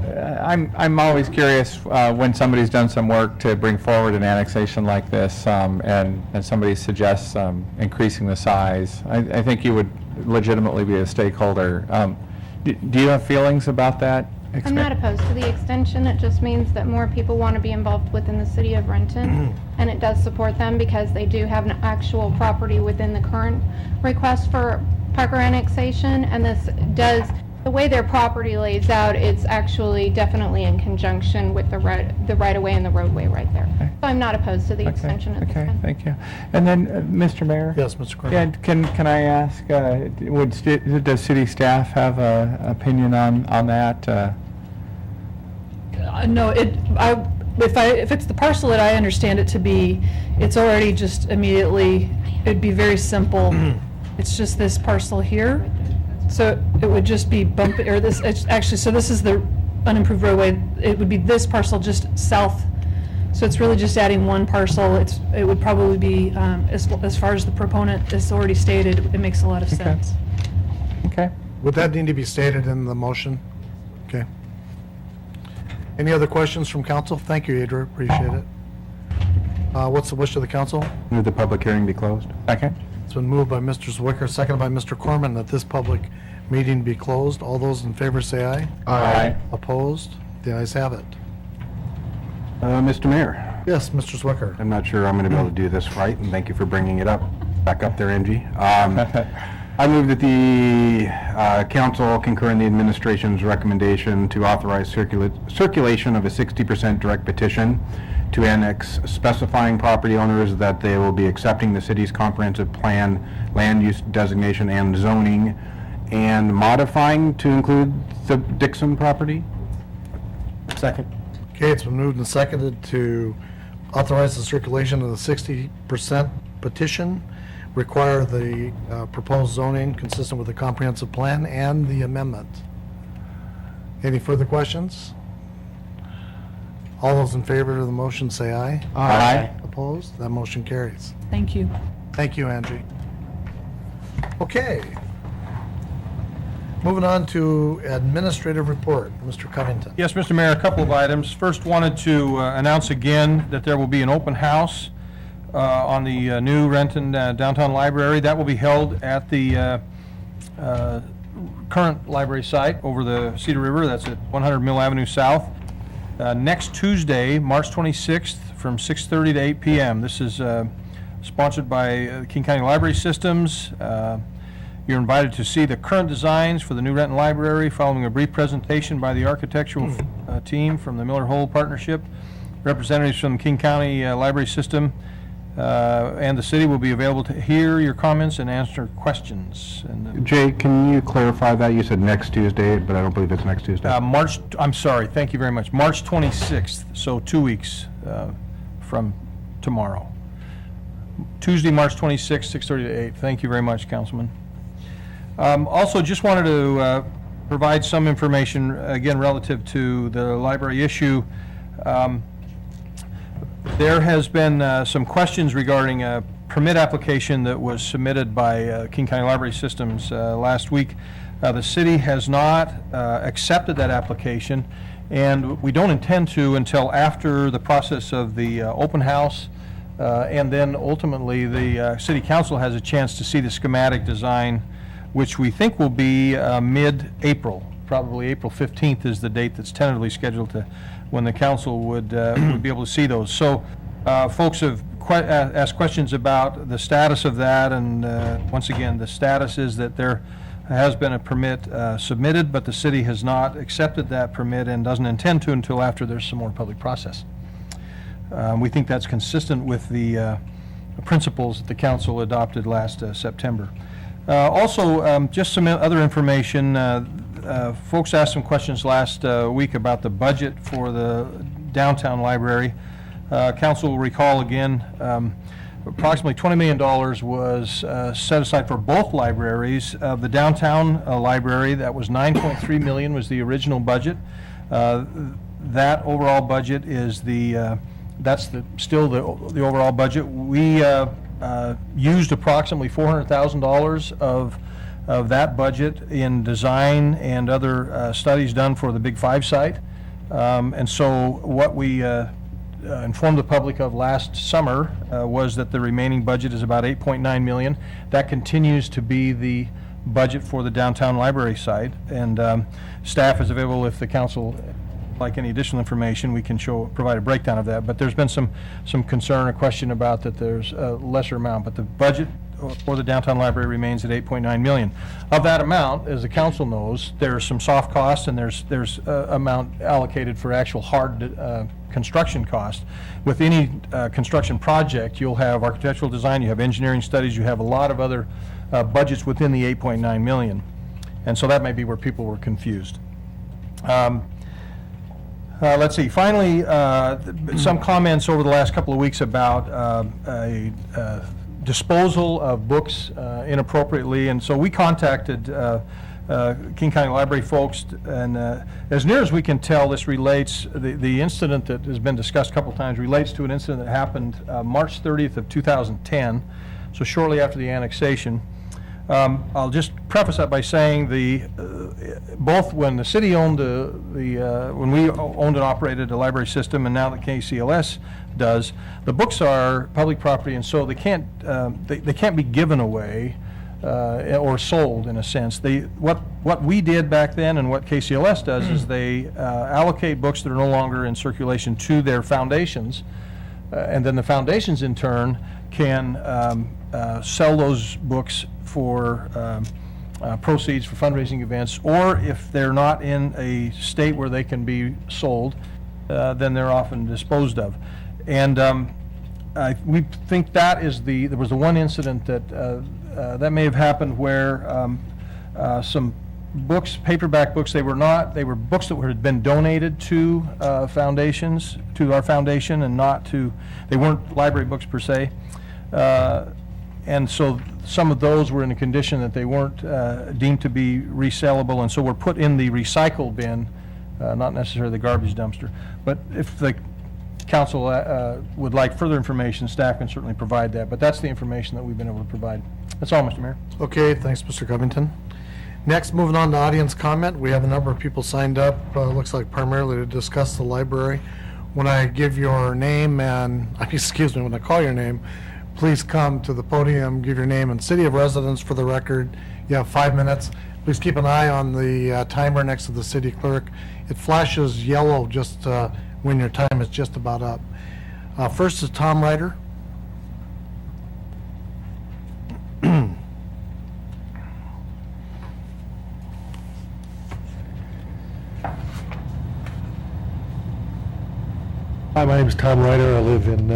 I'm always curious when somebody's done some work to bring forward an annexation like this, and somebody suggests increasing the size. I think you would legitimately be a stakeholder. Do you have feelings about that? I'm not opposed to the extension. It just means that more people want to be involved within the city of Renton, and it does support them because they do have an actual property within the current request for Parker annexation, and this does, the way their property lays out, it's actually definitely in conjunction with the right-of-way and the roadway right there. Okay. So I'm not opposed to the extension at this Okay, time. thank you. And then, Mr. Mayor? Yes, Mr. Corman. Yeah, can I ask, does city staff have an opinion on that? No, if it's the parcel that I understand it to be, it's already just immediately, it'd be very simple. It's just this parcel here. So it would just be or this, actually, so this is the unimproved roadway. It would be this parcel just south. So it's really just adding one parcel. It would probably be, as far as the proponent has already stated, it makes a lot of sense. Okay. Would that need to be stated in the motion? Okay. Any other questions from council? Thank you, Adria, appreciate it. What's the wish of the council? Move the public hearing be closed. Second? It's been moved by Mr. Zwicker, seconded by Mr. Corman, that this public meeting be closed. All those in favor say aye. Aye. Opposed? The ayes have it. Mr. Mayor, Yes, Mr. Zwicker. I'm not sure I'm going to be able to do this right, and thank you for bringing it up. Back up there, Angie. I move that the council concur in the administration's recommendation to authorize circulation of a 60% direct petition to annex, specifying property owners that they will be accepting the city's comprehensive plan, land use designation and zoning, and modifying to include the Dixon property. Second. Okay, it's been moved and seconded to authorize the circulation of the 60% petition, require the proposed zoning consistent with the comprehensive plan and the amendment. Any further questions? All those in favor of the motion say aye. Aye. Opposed? That motion carries. Thank you. Thank you, Angie. Okay. Moving on to administrative report, Mr. Covington. Yes, Mr. Mayor, a couple of items. First, wanted to announce again that there will be an open house on the new Renton Downtown Library. That will be held at the current library site over the Cedar River. That's at 100 Mill Avenue South. Next Tuesday, March 26th, from 6:30 to 8 p.m. This is sponsored by King County Library Systems. You're invited to see the current designs for the new Renton Library following a brief presentation by the architectural team from the Miller-Hole Partnership. Representatives from the King County Library System and the city will be available to hear your comments and answer questions. And, Jay, can you clarify that? You said next Tuesday, but I don't believe it's next Tuesday. I'm sorry, thank you very much. March 26th, so 2 weeks from tomorrow. Tuesday, March 26th, 6:30 to 8. Thank you very much, Councilman. Also, just wanted to provide some information, again, relative to the library issue. There has been some questions regarding a permit application that was submitted by King County Library Systems last week. The city has not accepted that application, and we don't intend to until after the process of the open house, and then ultimately the city council has a chance to see the schematic design, which we think will be mid-April. Probably April 15th is the date that's tentatively scheduled to when the council would be able to see those. So folks have asked questions about the status of that, and once again, the status is that there has been a permit submitted, but the city has not accepted that permit and doesn't intend to until after there's some more public process. We think that's consistent with the principles that the council adopted last September. Also, just some other information. Folks asked some questions last week about the budget for the downtown library. Council will recall again, approximately $20 million was set aside for both libraries. The downtown library, that was $9.3 million was the original budget. That overall budget is still the overall budget. We used approximately $400,000 of of that budget in design and other studies done for the Big Five site. And so what we informed the public of last summer was that the remaining budget is about $8.9 million. That continues to be the budget for the downtown library site, and staff is available if the council like any additional information. We can provide a breakdown of that, but there's been some concern or question about that there's a lesser amount, but the budget for the downtown library remains at $8.9 million. Of that amount, as the council knows, there's some soft costs and there's amount allocated for actual hard construction cost. With any construction project, you'll have architectural design, you have engineering studies, you have a lot of other budgets within the $8.9 million. And so that may be where people were confused. Let's see, finally, some comments over the last couple of weeks about a disposal of books inappropriately, and so we contacted King County Library folks, and as near as we can tell, this relates, the incident that has been discussed a couple of times relates to an incident that happened March 30th of 2010, so shortly after the annexation. I'll just preface that by saying both when the city owned when we owned and operated a library system, and now that KCLS does, the books are public property, and so they can't be given away or sold in a sense. What we did back then and what KCLS does is they allocate books that are no longer in circulation to their foundations, and then the foundations in turn can sell those books for proceeds for fundraising events, or if they're not in a state where they can be sold, then they're often disposed of. And we think that is there was the one incident that may have happened where some books, paperback books, they were books that had been donated to foundations, to our foundation, and they weren't library books per se. And so some of those were in a condition that they weren't deemed to be resellable, and so were put in the recycle bin, not necessarily the garbage dumpster. But if the council would like further information, staff can certainly provide that, but that's the information that we've been able to provide. That's all, Mr. Mayor. Okay, thanks, Mr. Covington. Next, moving on to audience comment, we have a number of people signed up, looks like primarily to discuss the library. When I give your name and, excuse me, when I call your name, please come to the podium, give your name and city of residence for the record. You have 5 minutes. Please keep an eye on the timer next to the city clerk. It flashes yellow just when your time is just about up. First is Tom Ryder. Hi, my name is Tom Ryder. I live in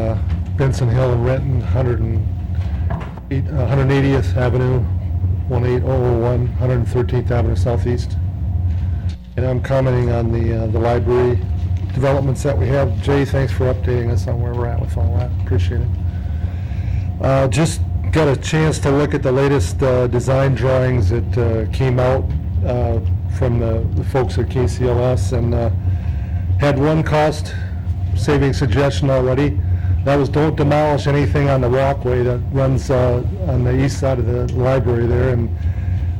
Benson Hill in Renton, 180th Avenue, 18001, 113th Avenue Southeast. And I'm commenting on the library developments that we have. Jay, thanks for updating us on where we're at with all that. Appreciate it. Just got a chance to look at the latest design drawings that came out from the folks at KCLS, and had one cost saving suggestion already. That was don't demolish anything on the walkway that runs on the east side of the library there. And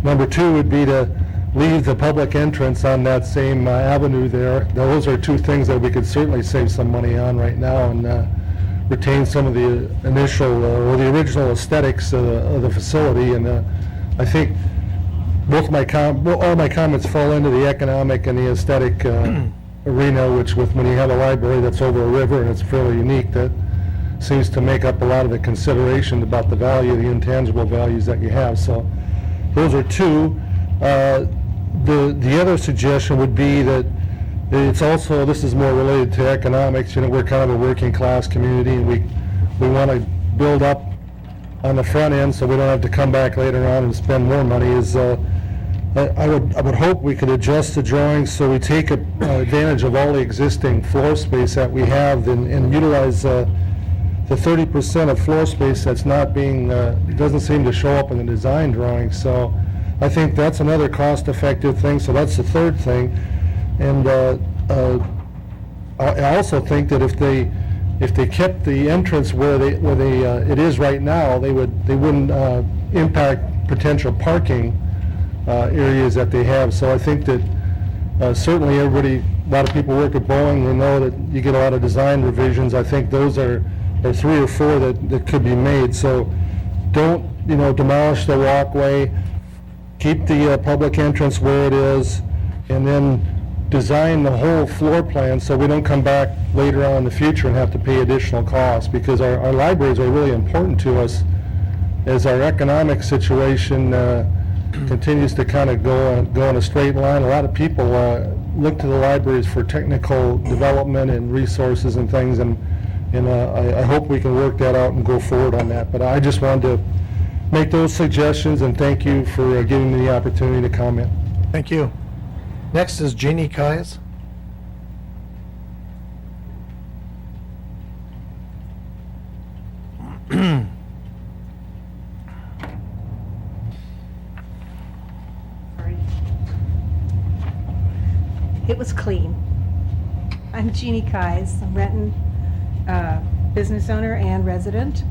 number two would be to leave the public entrance on that same avenue there. Those are two things that we could certainly save some money on right now and retain some of the initial or the original aesthetics of the facility. And I think all my comments fall into the economic and the aesthetic arena, which when you have a library that's over a river and it's fairly unique, that seems to make up a lot of the consideration about the value, the intangible values that you have. So those are two. The other suggestion would be that it's also, this is more related to economics. You know, we're kind of a working class community, and we want to build up on the front end so we don't have to come back later on and spend more money. I would hope we could adjust the drawings so we take advantage of all the existing floor space that we have and utilize the 30% of floor space that's not being, doesn't seem to show up in the design drawings. So I think that's another cost-effective thing. So that's the third thing. And I also think that if they kept the entrance where it is right now, they wouldn't impact potential parking areas that they have. So I think that certainly everybody, a lot of people work at Boeing, they know that you get a lot of design revisions. I think those are 3 or 4 that could be made. So don't, demolish the walkway, keep the public entrance where it is, and then design the whole floor plan so we don't come back later on in the future and have to pay additional costs, because our libraries are really important to us as our economic situation continues to kind of go in a straight line. A lot of people look to the libraries for technical development and resources and things, and I hope we can work that out and go forward on that. But I just wanted to make those suggestions, and thank you for giving me the opportunity to comment. Thank you. Next is Jeannie Kais. It was clean. I'm Jeannie Kais, I'm Renton business owner and resident,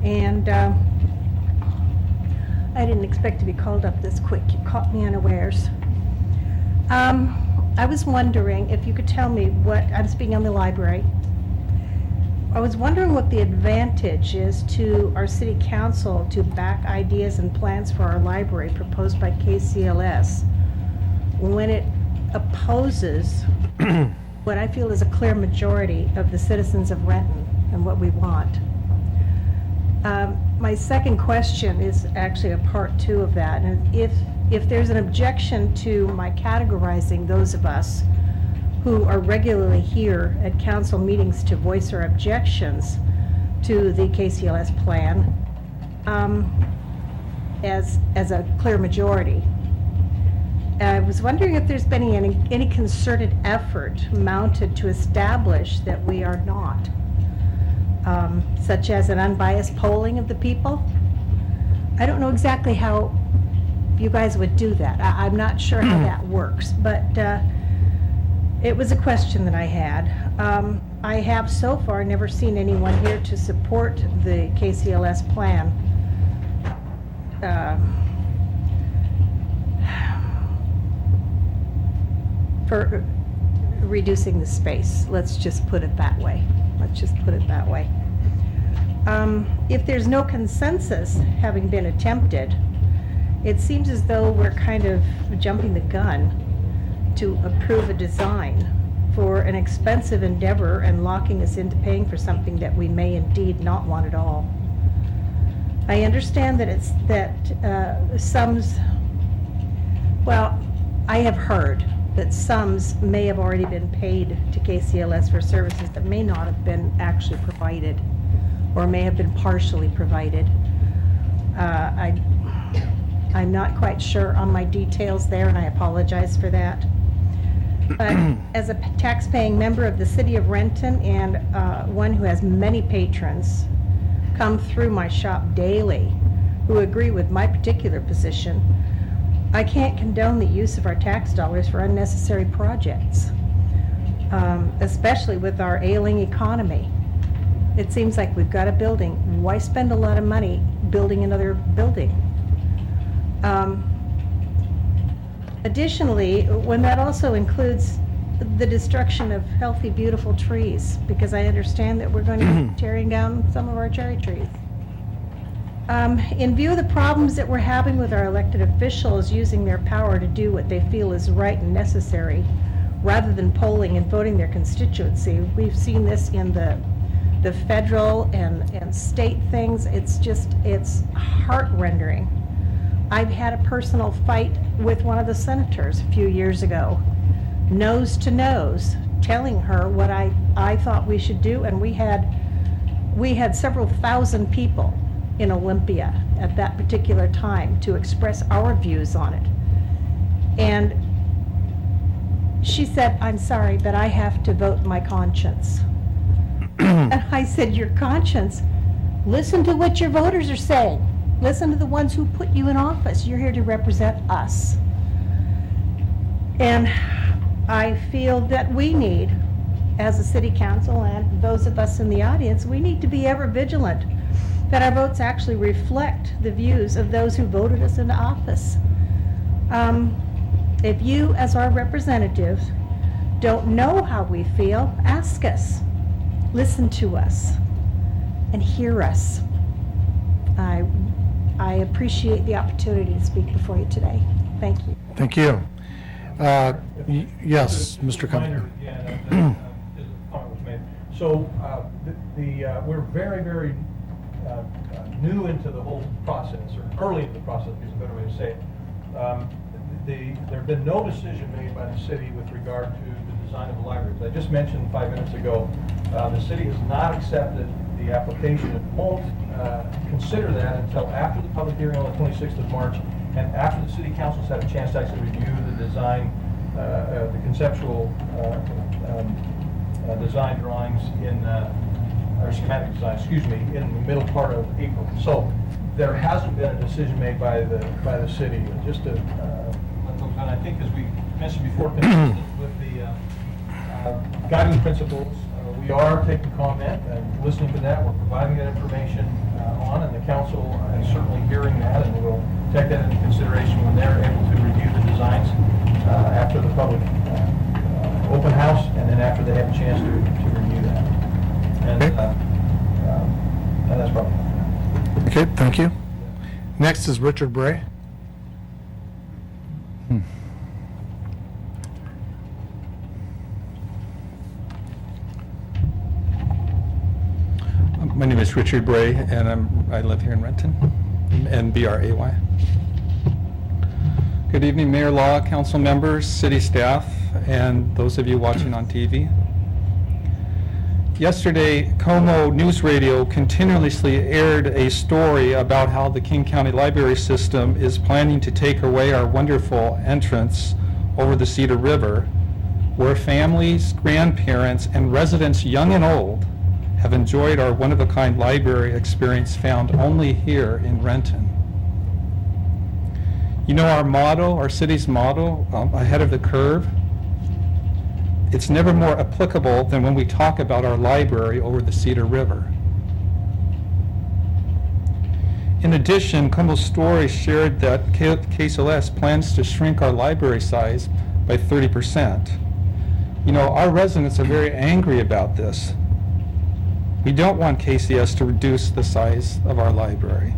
and I didn't expect to be called up this quick. You caught me unawares. I was wondering if you could tell me what, I'm speaking on the library, I was wondering what the advantage is to our city council to back ideas and plans for our library proposed by KCLS when it opposes what I feel is a clear majority of the citizens of Renton and what we want. My second question is actually a part 2 of that, and if there's an objection to my categorizing those of us who are regularly here at council meetings to voice our objections to the KCLS plan as a clear majority. I was wondering if there's been any concerted effort mounted to establish that we are not, such as an unbiased polling of the people. I don't know exactly how you guys would do that. I'm not sure how that works, but it was a question that I had. I have so far never seen anyone here to support the KCLS plan. For reducing the space. Let's just put it that way. If there's no consensus having been attempted, it seems as though we're kind of jumping the gun to approve a design for an expensive endeavor and locking us into paying for something that we may indeed not want at all. I understand that sums, well, I have heard that sums may have already been paid to KCLS for services that may not have been actually provided or may have been partially provided. I'm not quite sure on my details there, and I apologize for that. But as a tax-paying member of the city of Renton and one who has many patrons come through my shop daily who agree with my particular position, I can't condone the use of our tax dollars for unnecessary projects, especially with our ailing economy. It seems like we've got a building. Why spend a lot of money building another building? Additionally, when that also includes the destruction of healthy, beautiful trees, because I understand that we're going to be tearing down some of our cherry trees. In view of the problems that we're having with our elected officials using their power to do what they feel is right and necessary, rather than polling and voting their constituency, we've seen this in the federal and state things. It's heart-rendering. I've had a personal fight with one of the senators a few years ago, nose to nose, telling her what I thought we should do, and we had several thousand people in Olympia at that particular time to express our views on it. And she said, "I'm sorry, but I have to vote my conscience." And I said, "Your conscience? Listen to what your voters are saying. Listen to the ones who put you in office. You're here to represent us." And I feel that we need, as a city council and those of us in the audience, we need to be ever vigilant that our votes actually reflect the views of those who voted us into office. If you, as our representative, don't know how we feel, ask us. Listen to us and hear us. I appreciate the opportunity to speak before you today. Thank you. Thank you. Yes, Mr. Reminder Cummings. again, comment was made. So, we're very, very new into the whole process, or early into the process, is a better way to say it. There have been no decision made by the city with regard to the design of the library. As I just mentioned 5 minutes ago, the city has not accepted the application. It won't consider that until after the public hearing on the 26th of March, and after the city council's had a chance to actually review the design, the conceptual design drawings or schematic design, excuse me, in the middle part of April. So there hasn't been a decision made by the city. Just to let folks know, I think as we mentioned before, consistent with the guiding principles, we are taking comment and listening to that. We're providing that information on, and the council is certainly hearing that, and we'll take that into consideration when they're able to review the designs after the public open house, and then after they have a chance to review that. And that's probably enough. Okay, thank you. Next is Richard Bray. My name is Richard Bray, and I live here in Renton, and B-R-A-Y. Good evening, Mayor Law, council members, city staff, and those of you watching on TV. Yesterday, Como News Radio continuously aired a story about how the King County Library System is planning to take away our wonderful entrance over the Cedar River, where families, grandparents, and residents young and old have enjoyed our one-of-a-kind library experience found only here in Renton. You know our motto, our city's motto, ahead of the curve? It's never more applicable than when we talk about our library over the Cedar River. In addition, Como's story shared that KCLS plans to shrink our library size by 30%. You know, our residents are very angry about this. We don't want KCS to reduce the size of our library.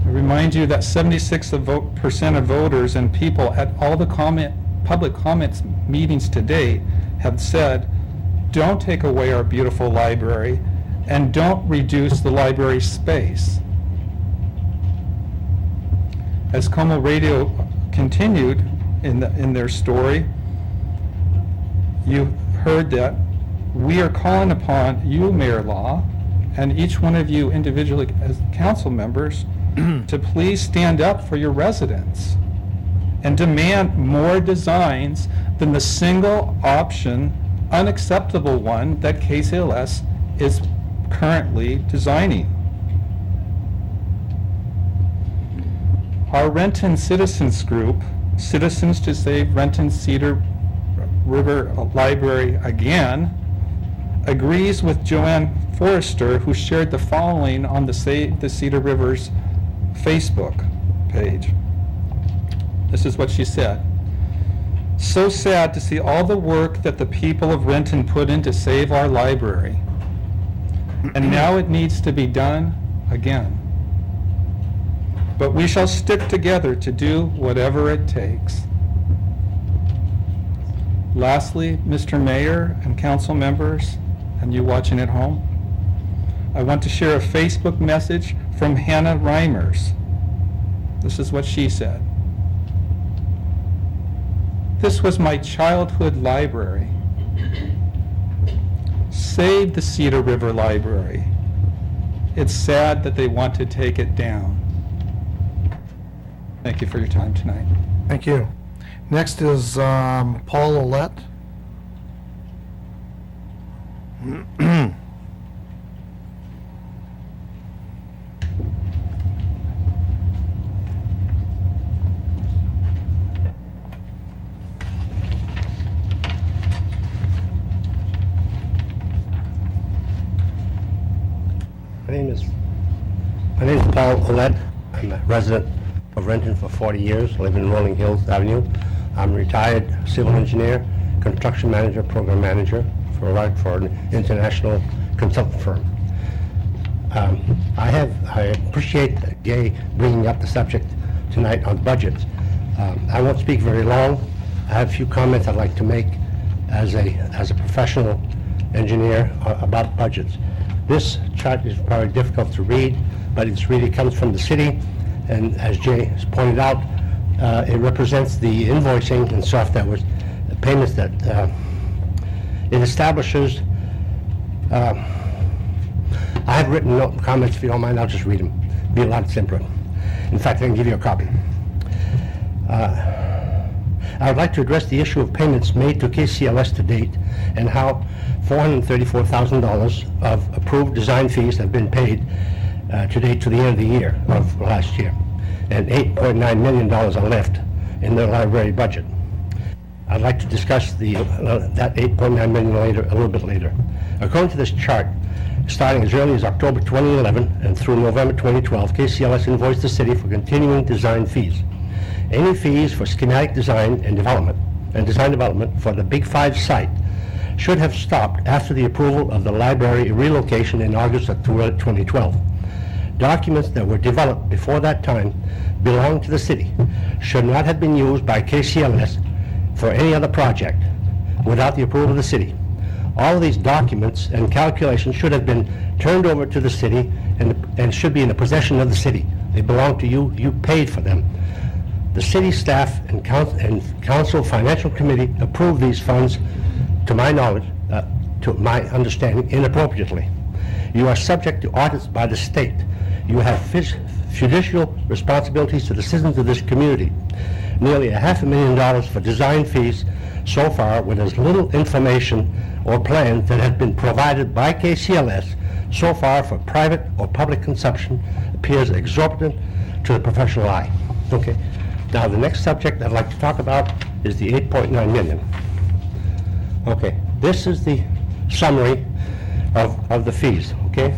I remind you that 76% of voters and people at all the public comments meetings today have said, don't take away our beautiful library and don't reduce the library space. As Como Radio continued in their story, you heard that we are calling upon you, Mayor Law, and each one of you individually as council members to please stand up for your residents and demand more designs than the single option, unacceptable one that KCLS is currently designing. Our Renton Citizens Group, Citizens to Save Renton Cedar River Library Again, agrees with Joanne Forrester, who shared the following on the Save the Cedar Rivers Facebook page. This is what she said. So sad to see all the work that the people of Renton put in to save our library. And now it needs to be done again. But we shall stick together to do whatever it takes. Lastly, Mr. Mayor and council members, and you watching at home, I want to share a Facebook message from Hannah Reimers. This is what she said. This was my childhood library. Save the Cedar River Library. It's sad that they want to take it down. Thank you for your time tonight. Thank you. Next is Paul Ouellette. My name is Paul Ouellette. I'm a resident of Renton for 40 years, live in Rolling Hills Avenue. I'm a retired civil engineer, construction manager, program manager for an international consultant firm. I appreciate Gay bringing up the subject tonight on budgets. I won't speak very long. I have a few comments I'd like to make as a professional engineer about budgets. This chart is probably difficult to read, but it really comes from the city, and as Jay has pointed out, it represents the invoicing and stuff that was payments that it establishes. I have written comments, if you don't mind, I'll just read them. Be a lot simpler. In fact, I can give you a copy. I would like to address the issue of payments made to KCLS to date and how $434,000 of approved design fees have been paid to date to the end of the year of last year, and $8.9 million are left in the library budget. I'd like to discuss that $8.9 million a little bit later. According to this chart, starting as early as October 2011 and through November 2012, KCLS invoiced the city for continuing design fees. Any fees for schematic design and design development for the Big 5 site should have stopped after the approval of the library relocation in August of 2012. Documents that were developed before that time belong to the city, should not have been used by KCLS for any other project without the approval of the city. All of these documents and calculations should have been turned over to the city and should be in the possession of the city. They belong to you. You paid for them. The city staff and council financial committee approved these funds, to my knowledge, to my understanding, inappropriately. You are subject to audits by the state. You have judicial responsibilities to the citizens of this community. Nearly $500,000 for design fees so far, with as little information or plans that have been provided by KCLS so far for private or public consumption, appears exorbitant to the professional eye. Okay. Now, the next subject I'd like to talk about is the $8.9 million. Okay, this is the summary of the fees, okay?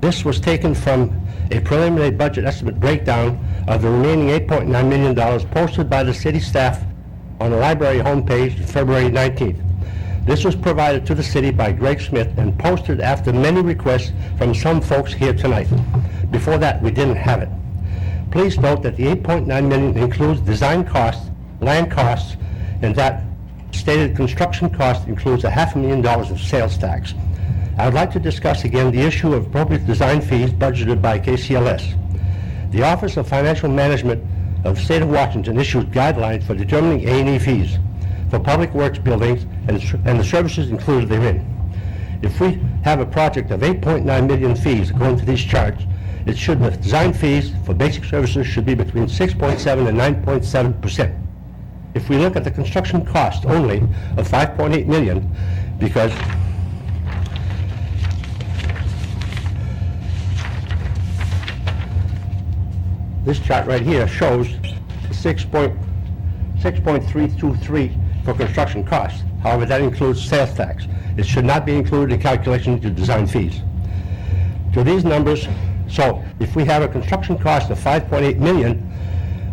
This was taken from a preliminary budget estimate breakdown of the remaining $8.9 million posted by the city staff on the library homepage February 19th. This was provided to the city by Greg Smith and posted after many requests from some folks here tonight. Before that, we didn't have it. Please note that the $8.9 million includes design costs, land costs, and that stated construction cost includes $500,000 of sales tax. I would like to discuss again the issue of appropriate design fees budgeted by KCLS. The Office of Financial Management of the State of Washington issues guidelines for determining A&E fees for public works buildings and the services included therein. If we have a project of $8.9 million fees according to these charts, the design fees for basic services should be between 6.7 and 9.7%. If we look at the construction cost only of $5.8 million, because this chart right here shows 6.323 for construction costs. However, that includes sales tax. It should not be included in calculation to design fees. To these numbers, so if we have a construction cost of $5.8 million,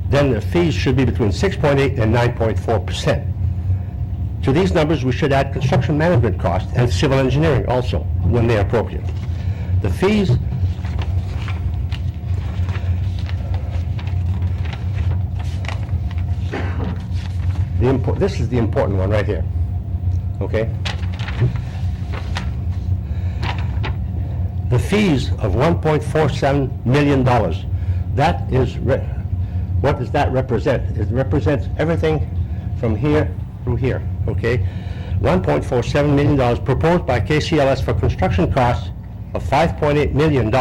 then the fees should be between 6.8 and 9.4%. To these numbers, we should add construction management costs and civil engineering also, when they're appropriate. The fees this is the important one right here, okay? The fees of $1.47 million, that is, what does that represent? It represents everything from here through here, okay? $1.47 million proposed by KCLS for construction costs of $5.8 million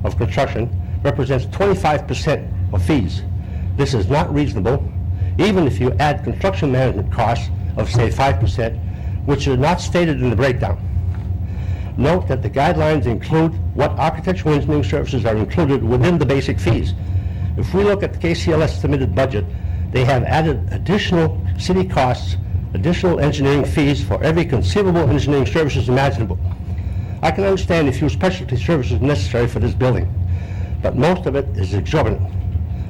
of construction represents 25% of fees. This is not reasonable, even if you add construction management costs of, say, 5%, which are not stated in the breakdown. Note that the guidelines include what architectural engineering services are included within the basic fees. If we look at the KCLS submitted budget, they have added additional city costs additional engineering fees for every conceivable engineering services imaginable. I can understand a few specialty services necessary for this building, but most of it is exorbitant.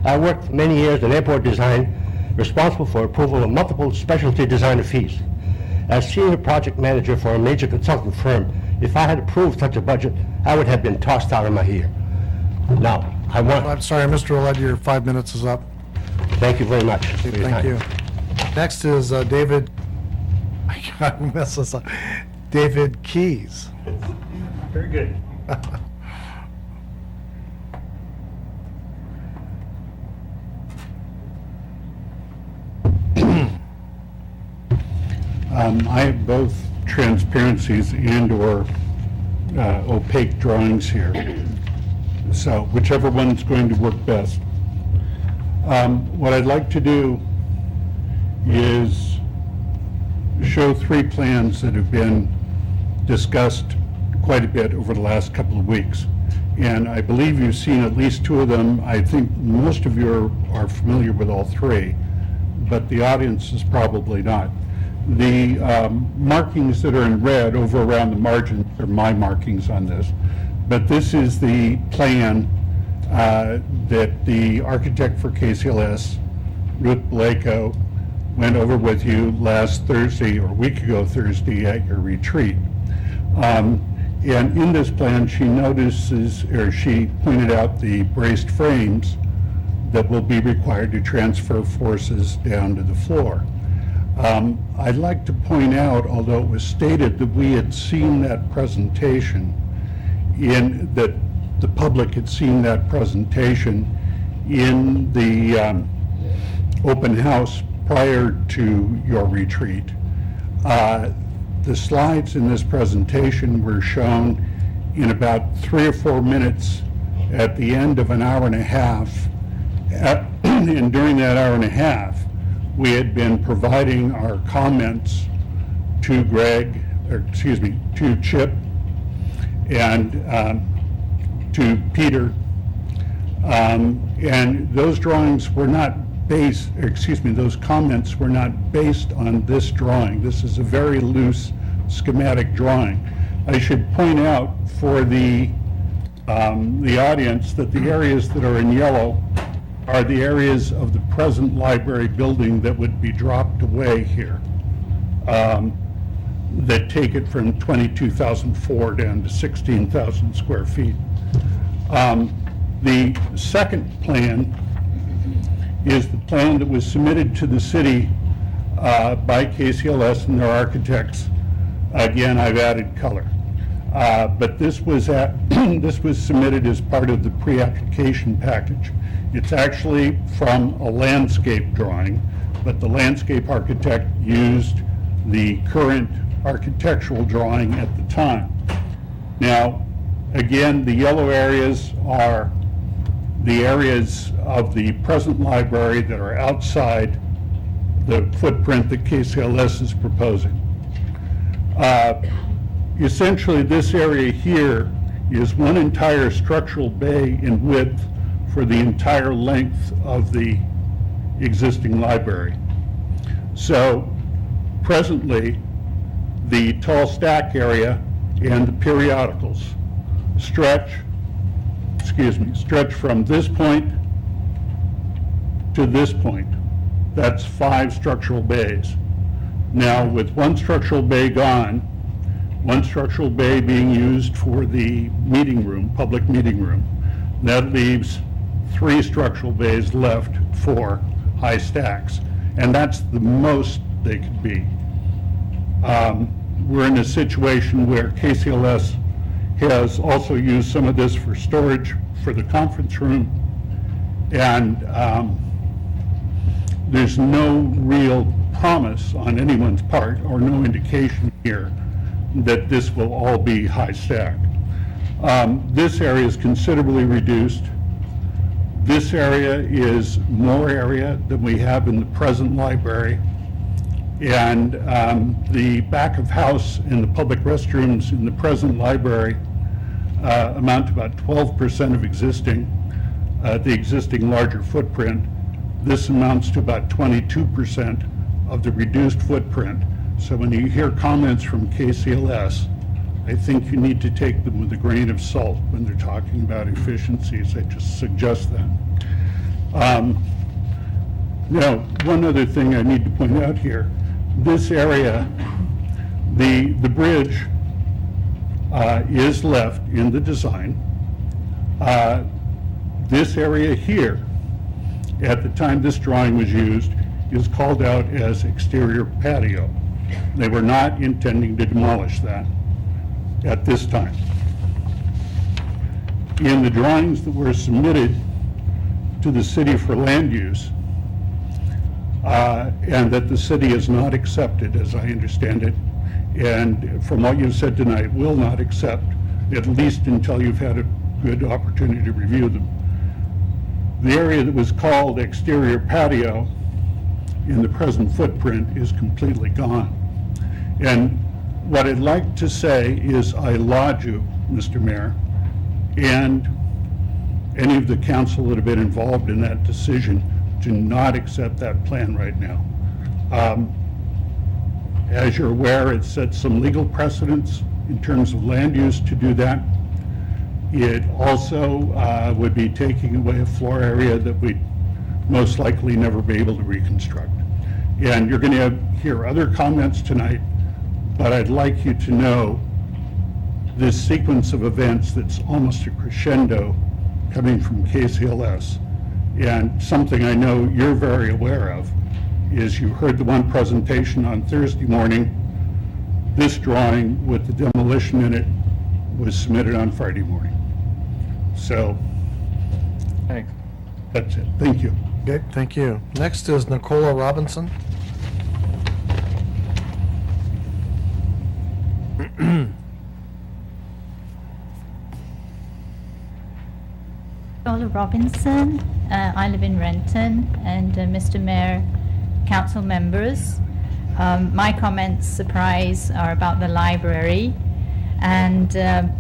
I worked for many years in airport design, responsible for approval of multiple specialty designer fees. As senior project manager for a major consulting firm, if I had approved such a budget, I would have been tossed out of my ear. Now, I'm sorry, Mr. Ouellette, your 5 minutes is up. Thank you very much for your Thank time. you. Next is David, I gotta mess this up, David Keys. Very good. I have both transparencies and/or opaque drawings here. So whichever one's going to work best. What I'd like to do is show 3 plans that have been discussed quite a bit over the last couple of weeks. And I believe you've seen at least 2 of them. I think most of you are familiar with all 3, but the audience is probably not. The markings that are in red over around the margins are my markings on this. But this is the plan that the architect for KCLS, Ruth Blako, went over with you last Thursday, or a week ago Thursday, at your retreat. And in this plan, she she pointed out the braced frames that will be required to transfer forces down to the floor. I'd like to point out, although it was stated that we had seen that presentation, that the public had seen that presentation in the open house prior to your retreat. The slides in this presentation were shown in about 3 or 4 minutes at the end of an hour and a half. And during that hour and a half, we had been providing our comments to to Chip and to Peter. And those drawings were not those comments were not based on this drawing. This is a very loose schematic drawing. I should point out for the audience that the areas that are in yellow are the areas of the present library building that would be dropped away here, that take it from 22,004 down to 16,000 square feet. The second plan is the plan that was submitted to the city by KCLS and their architects. Again, I've added color. But this was submitted as part of the pre-application package. It's actually from a landscape drawing, but the landscape architect used the current architectural drawing at the time. Now, again, the yellow areas are the areas of the present library that are outside the footprint that KCLS is proposing. Essentially, this area here is one entire structural bay in width for the entire length of the existing library. So presently, the tall stack area and the periodicals stretch from this point to this point. That's 5 structural bays. Now, with one structural bay gone, one structural bay being used for the meeting room, public meeting room, that leaves 3 structural bays left for high stacks. And that's the most they could be. We're in a situation where KCLS has also used some of this for storage for the conference room, and there's no real promise on anyone's part, or no indication here, that this will all be high stack. This area is considerably reduced. This area is more area than we have in the present library. And the back of house and the public restrooms in the present library amount to about 12% of the existing larger footprint. This amounts to about 22% of the reduced footprint. So when you hear comments from KCLS, I think you need to take them with a grain of salt when they're talking about efficiencies. I just suggest that. Now, one other thing I need to point out here, this area, the bridge is left in the design. This area here, at the time this drawing was used, is called out as exterior patio. They were not intending to demolish that at this time. In the drawings that were submitted to the city for land use, and that the city has not accepted, as I understand it, and from what you've said tonight, will not accept, at least until you've had a good opportunity to review them. The area that was called exterior patio in the present footprint is completely gone. And what I'd like to say is I laud you, Mr. Mayor, and any of the council that have been involved in that decision to not accept that plan right now. As you're aware, it sets some legal precedents in terms of land use to do that. It also would be taking away a floor area that we'd most likely never be able to reconstruct. And you're going to hear other comments tonight, but I'd like you to know this sequence of events that's almost a crescendo coming from KCLS. And something I know you're very aware of is you heard the one presentation on Thursday morning. This drawing with the demolition in it was submitted on Friday morning. So, Thanks. that's it. Thank you. Okay, thank you. Next is Nicola Robinson. Nicola Robinson. I live in Renton, and Mr. Mayor, council members, my comments, surprise, are about the library, and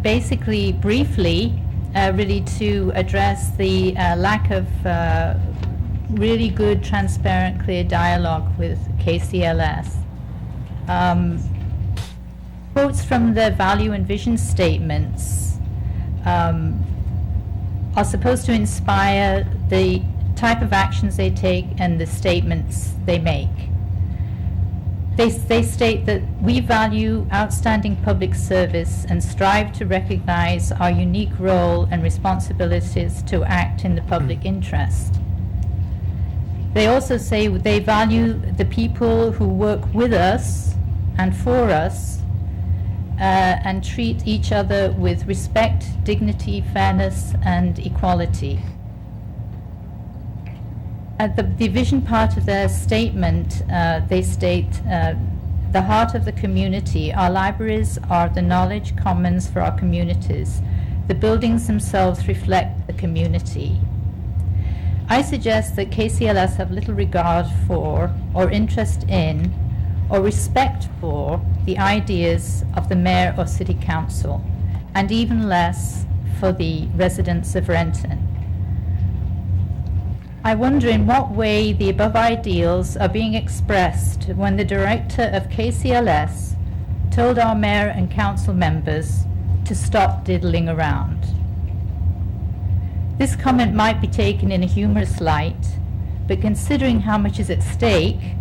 basically, briefly, really to address the lack of really good, transparent, clear dialogue with KCLS. Quotes from the value and vision statements are supposed to inspire the type of actions they take and the statements they make. They state that we value outstanding public service and strive to recognize our unique role and responsibilities to act in the public interest. They also say they value the people who work with us and for us and treat each other with respect, dignity, fairness, and equality. At the vision part of their statement, they state, the heart of the community. Our libraries are the knowledge commons for our communities. The buildings themselves reflect the community. I suggest that KCLS have little regard for, or interest in, or respect for the ideas of the mayor or city council, and even less for the residents of Renton. I wonder in what way the above ideals are being expressed when the director of KCLS told our mayor and council members to stop diddling around. This comment might be taken in a humorous light, but considering how much is at stake,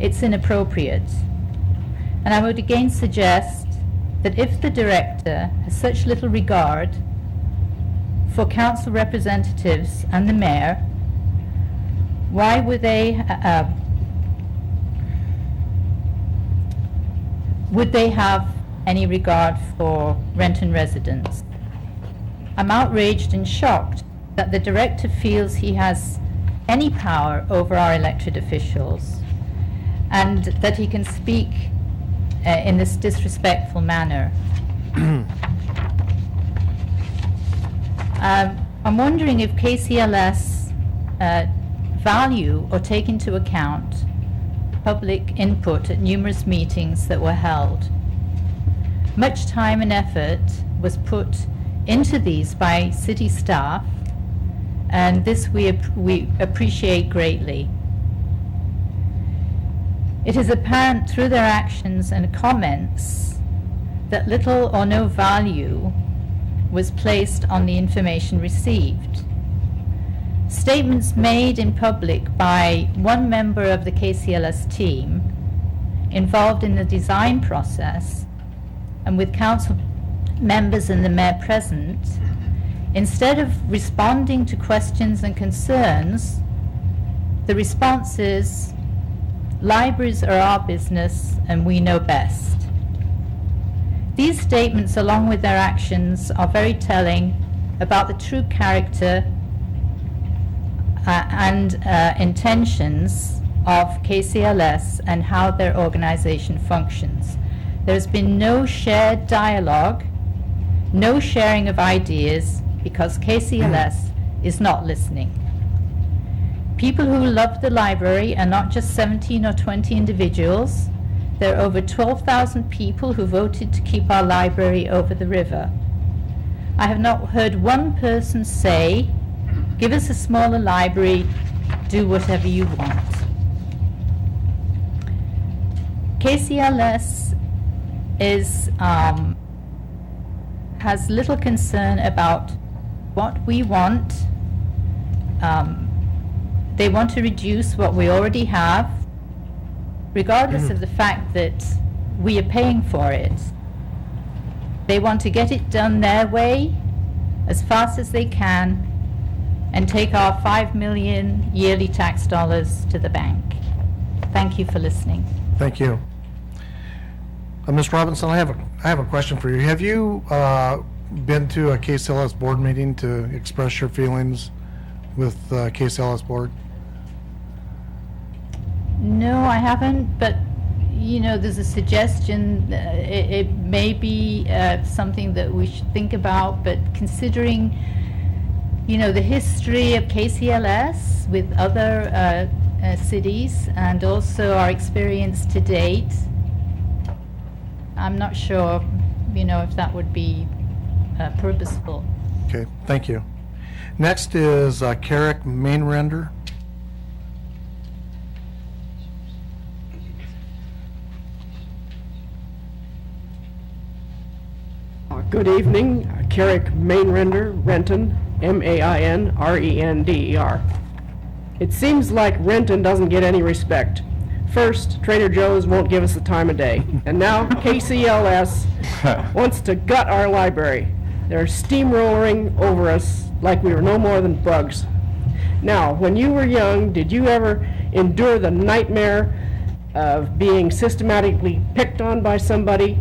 it's inappropriate. And I would again suggest that if the director has such little regard for council representatives and the mayor, why would they have any regard for Renton residents? I'm outraged and shocked that the director feels he has any power over our elected officials and that he can speak in this disrespectful manner. I'm wondering if KCLS value or take into account public input at numerous meetings that were held. Much time and effort was put into these by city staff, and this we appreciate greatly. It is apparent through their actions and comments that little or no value was placed on the information received. Statements made in public by one member of the KCLS team involved in the design process and with council members and the mayor present, instead of responding to questions and concerns, the response is, libraries are our business and we know best. These statements, along with their actions, are very telling about the true character and intentions of KCLS and how their organization functions. There has been no shared dialogue, no sharing of ideas, because KCLS is not listening. People who love the library are not just 17 or 20 individuals. There are over 12,000 people who voted to keep our library over the river. I have not heard one person say, give us a smaller library, do whatever you want. KCLS has little concern about what we want. They want to reduce what we already have, regardless of the fact that we are paying for it. They want to get it done their way, as fast as they can, and take our 5 million yearly tax dollars to the bank. Thank you for listening. Thank you. Ms. Robinson, I have a question for you. Have you been to a KCLS board meeting to express your feelings with KCLS board? No, I haven't, but there's a suggestion. It may be something that we should think about, but considering the history of KCLS with other cities and also our experience to date, I'm not sure if that would be purposeful. Okay, thank you. Next is Carrick Mainrender. Good evening, Carrick Mainrender, Renton, Mainrender. It seems like Renton doesn't get any respect. First, Trader Joe's won't give us the time of day, and now KCLS wants to gut our library. They're steamrolling over us like we were no more than bugs. Now, when you were young, did you ever endure the nightmare of being systematically picked on by somebody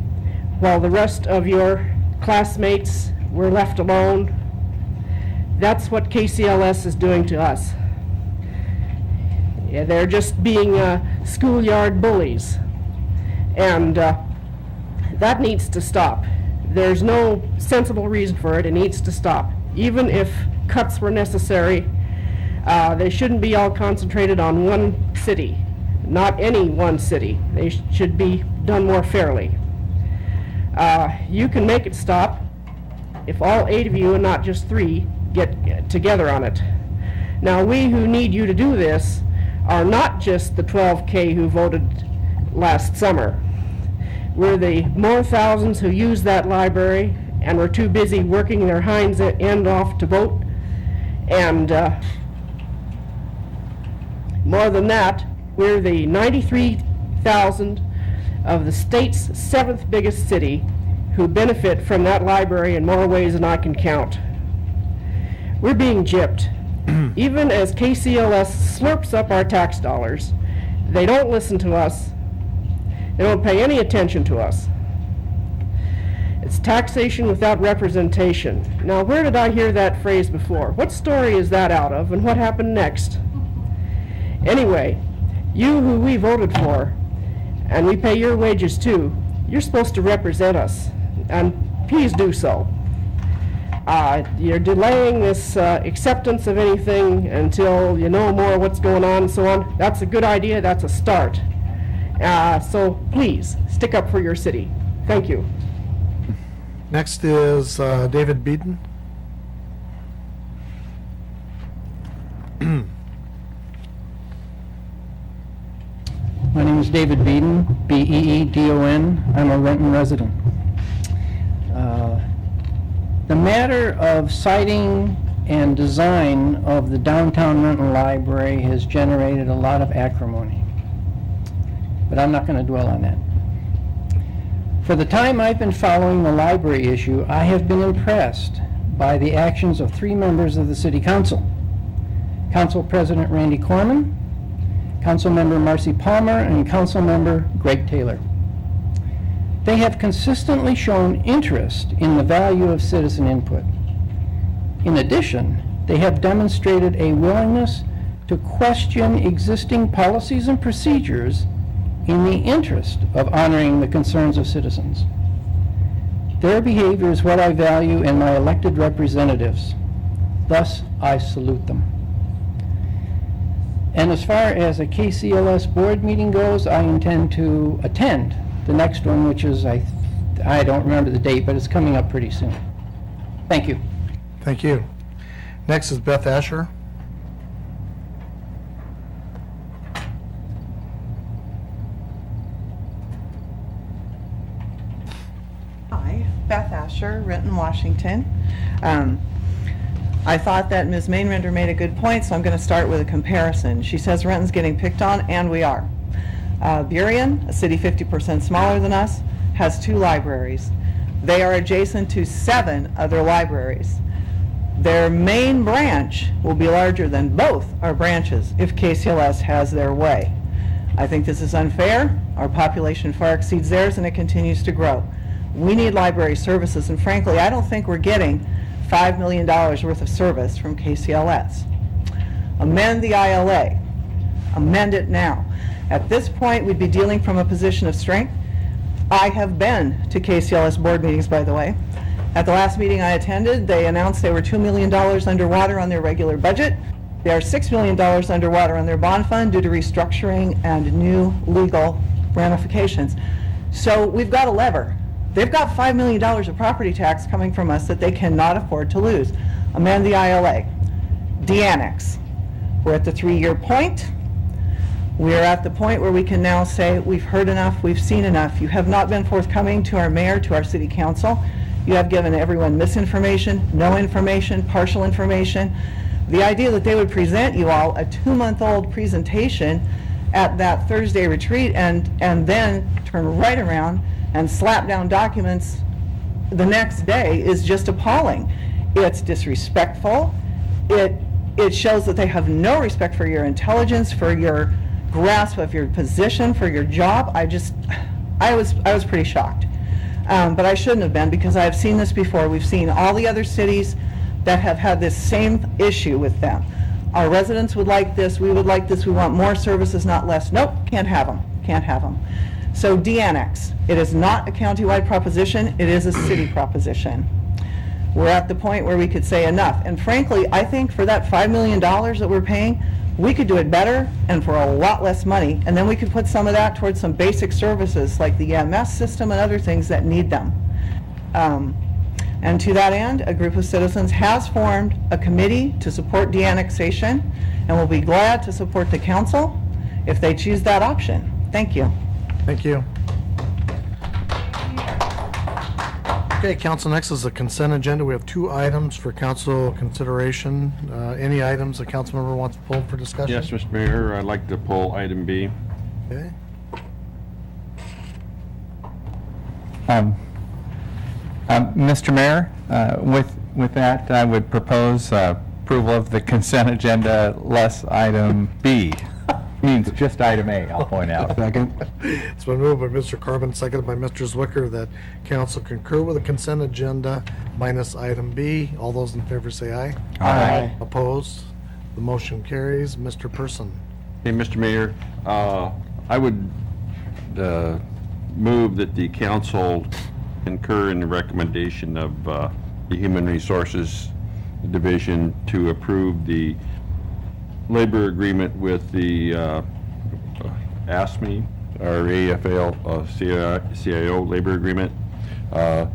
while the rest of your classmates were left alone? That's what KCLS is doing to us. Yeah, they're just being schoolyard bullies, and that needs to stop. There's no sensible reason for it. It needs to stop. Even if cuts were necessary, they shouldn't be all concentrated on one city, not any one city. They should be done more fairly. You can make it stop if all 8 of you, and not just 3, get together on it. Now, we who need you to do this are not just the 12K who voted last summer. We're the more thousands who use that library and were too busy working their hinds end off to vote. And more than that, we're the 93,000 of the state's 7th biggest city who benefit from that library in more ways than I can count. We're being gypped. Even as KCLS slurps up our tax dollars, they don't listen to us. They don't pay any attention to us. It's taxation without representation. Now, where did I hear that phrase before? What story is that out of, and what happened next? Anyway, you who we voted for, and we pay your wages too, you're supposed to represent us, and please do so. You're delaying this acceptance of anything until you know more what's going on and so on. That's a good idea. That's a start. So please, stick up for your city. Thank you. Next is David Beeden. My name is David Beedon, B-E-E-D-O-N. I'm a Renton resident. The matter of siting and design of the downtown Renton Library has generated a lot of acrimony, but I'm not going to dwell on that. For the time I've been following the library issue, I have been impressed by the actions of 3 members of the City Council. Council President Randy Corman, Councilmember Marcy Palmer, and Councilmember Greg Taylor. They have consistently shown interest in the value of citizen input. In addition, they have demonstrated a willingness to question existing policies and procedures in the interest of honoring the concerns of citizens. Their behavior is what I value in my elected representatives. Thus, I salute them. And as far as a KCLS board meeting goes, I intend to attend the next one, which is, I don't remember the date, but it's coming up pretty soon. Thank you. Thank you. Next is Beth Asher. Hi, Beth Asher, Renton, Washington. I thought that Ms. Mainrender made a good point, so I'm going to start with a comparison. She says Renton's getting picked on, and we are. Burien, a city 50% smaller than us, has 2 libraries. They are adjacent to 7 other libraries. Their main branch will be larger than both our branches if KCLS has their way. I think this is unfair. Our population far exceeds theirs, and it continues to grow. We need library services, and frankly, I don't think we're getting $5 million worth of service from KCLS. Amend the ILA. Amend it now. At this point, we'd be dealing from a position of strength. I have been to KCLS board meetings, by the way. At the last meeting I attended, they announced they were $2 million underwater on their regular budget. They are $6 million underwater on their bond fund due to restructuring and new legal ramifications. So we've got a lever. They've got $5 million of property tax coming from us that they cannot afford to lose. Amend the ILA. De-annex. We're at the 3-year point. We are at the point where we can now say, we've heard enough, we've seen enough. You have not been forthcoming to our mayor, to our city council. You have given everyone misinformation, no information, partial information. The idea that they would present you all a 2-month-old presentation at that Thursday retreat and then turn right around and slap down documents the next day is just appalling. It's disrespectful. It shows that they have no respect for your intelligence, for your grasp of your position, for your job. I was pretty shocked. But I shouldn't have been, because I've seen this before. We've seen all the other cities that have had this same issue with them. Our residents would like this, we would like this, we want more services, not less. Nope, can't have them, can't have them. So de-annex. It is not a countywide proposition, it is a city proposition. We're at the point where we could say enough. And frankly, I think for that $5 million that we're paying, we could do it better and for a lot less money. And then we could put some of that towards some basic services like the EMS system and other things that need them. And to that end, a group of citizens has formed a committee to support de-annexation, and will be glad to support the council if they choose that option. Thank you. Thank you. Okay, council, next is the consent agenda. We have 2 items for council consideration. Any items a council member wants to pull for discussion? Yes, Mr. Mayor, I'd like to pull item B. Okay. Mr. Mayor, with that, I would propose approval of the consent agenda less item B. Means just item A, I'll point out. Second. It's been moved by Mr. Carbon, seconded by Mr. Zwicker, that council concur with the consent agenda minus item B. All those in favor say aye. Aye. Opposed? The motion carries. Mr. Person. Hey, Mr. Mayor, I would move that the council concur in the recommendation of the Human Resources Division to approve the labor agreement with the AFSCME, or AFL-CIO labor agreement. The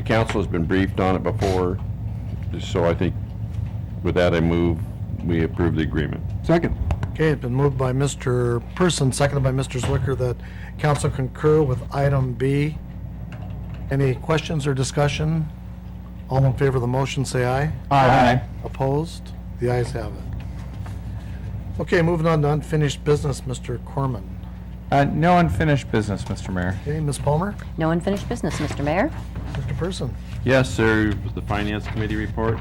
council has been briefed on it before, so I think with that I move we approve the agreement. Second. Okay, it's been moved by Mr. Person, seconded by Mr. Zwicker, that council concur with item B. Any questions or discussion? All in favor of the motion, say aye. Aye. Opposed? The ayes have it. Okay, moving on to unfinished business, Mr. Corman. No unfinished business, Mr. Mayor. Okay, Ms. Palmer? No unfinished business, Mr. Mayor. Mr. Person? Yes, sir, the Finance Committee report.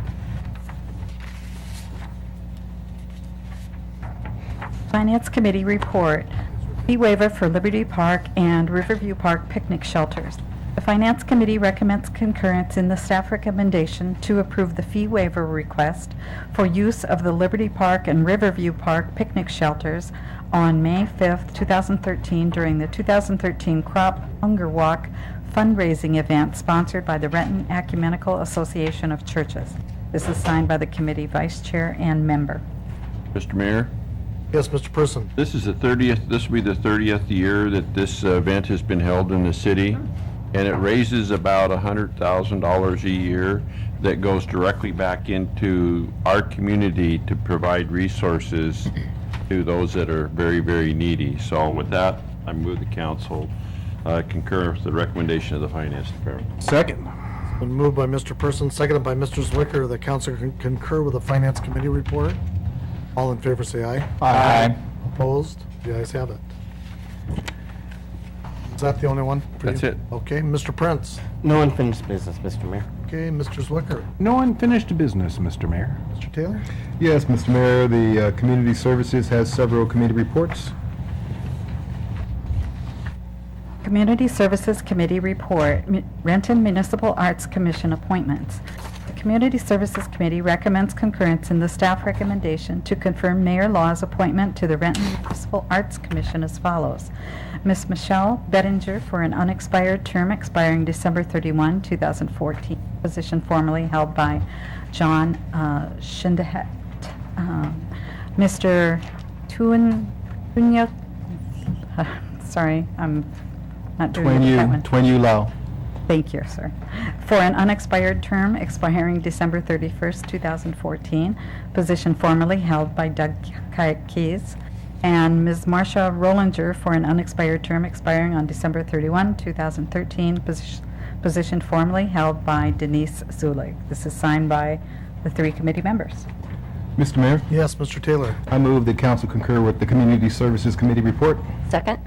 Finance Committee report, fee waiver for Liberty Park and Riverview Park picnic shelters. The Finance Committee recommends concurrence in the staff recommendation to approve the fee waiver request for use of the Liberty Park and Riverview Park picnic shelters on May 5th, 2013 during the 2013 Crop Hunger Walk fundraising event sponsored by the Renton Ecumenical Association of Churches. This is signed by the committee vice chair and member. Mr. Mayor? Yes, Mr. Person. This will be the 30th year that this event has been held in the city, and it raises about $100,000 a year that goes directly back into our community to provide resources to those that are very, very needy. So with that, I move the council concur with the recommendation of the Finance Department. Second. It's been moved by Mr. Person, seconded by Mr. Zwicker, that council concur with the Finance Committee report. All in favor, say aye. Aye. Opposed? The ayes have it. Is that the only one for you? That's it. Okay, Mr. Prince. No unfinished business, Mr. Mayor. Okay, Mr. Zwicker. No unfinished business, Mr. Mayor. Mr. Taylor? Yes, Mr. Mayor, the Community Services has several committee reports. Community Services Committee report, Renton Municipal Arts Commission appointments. The Community Services Committee recommends concurrence in the staff recommendation to confirm Mayor Law's appointment to the Renton Municipal Arts Commission as follows. Ms. Michelle Bettinger for an unexpired term expiring December 31, 2014, position formerly held by John Schindehet. Mr. Tunya, sorry, I'm not doing the right one. Twin Lau. Thank you, sir. For an unexpired term expiring December 31st, 2014, position formerly held by Doug Keys, and Ms. Marcia Rollinger for an unexpired term expiring on December 31, 2013, position formerly held by Denise Zulig. This is signed by the three committee members. Mr. Mayor, Yes, Mr. Taylor. I move that council concur with the Community Services Committee report. Second?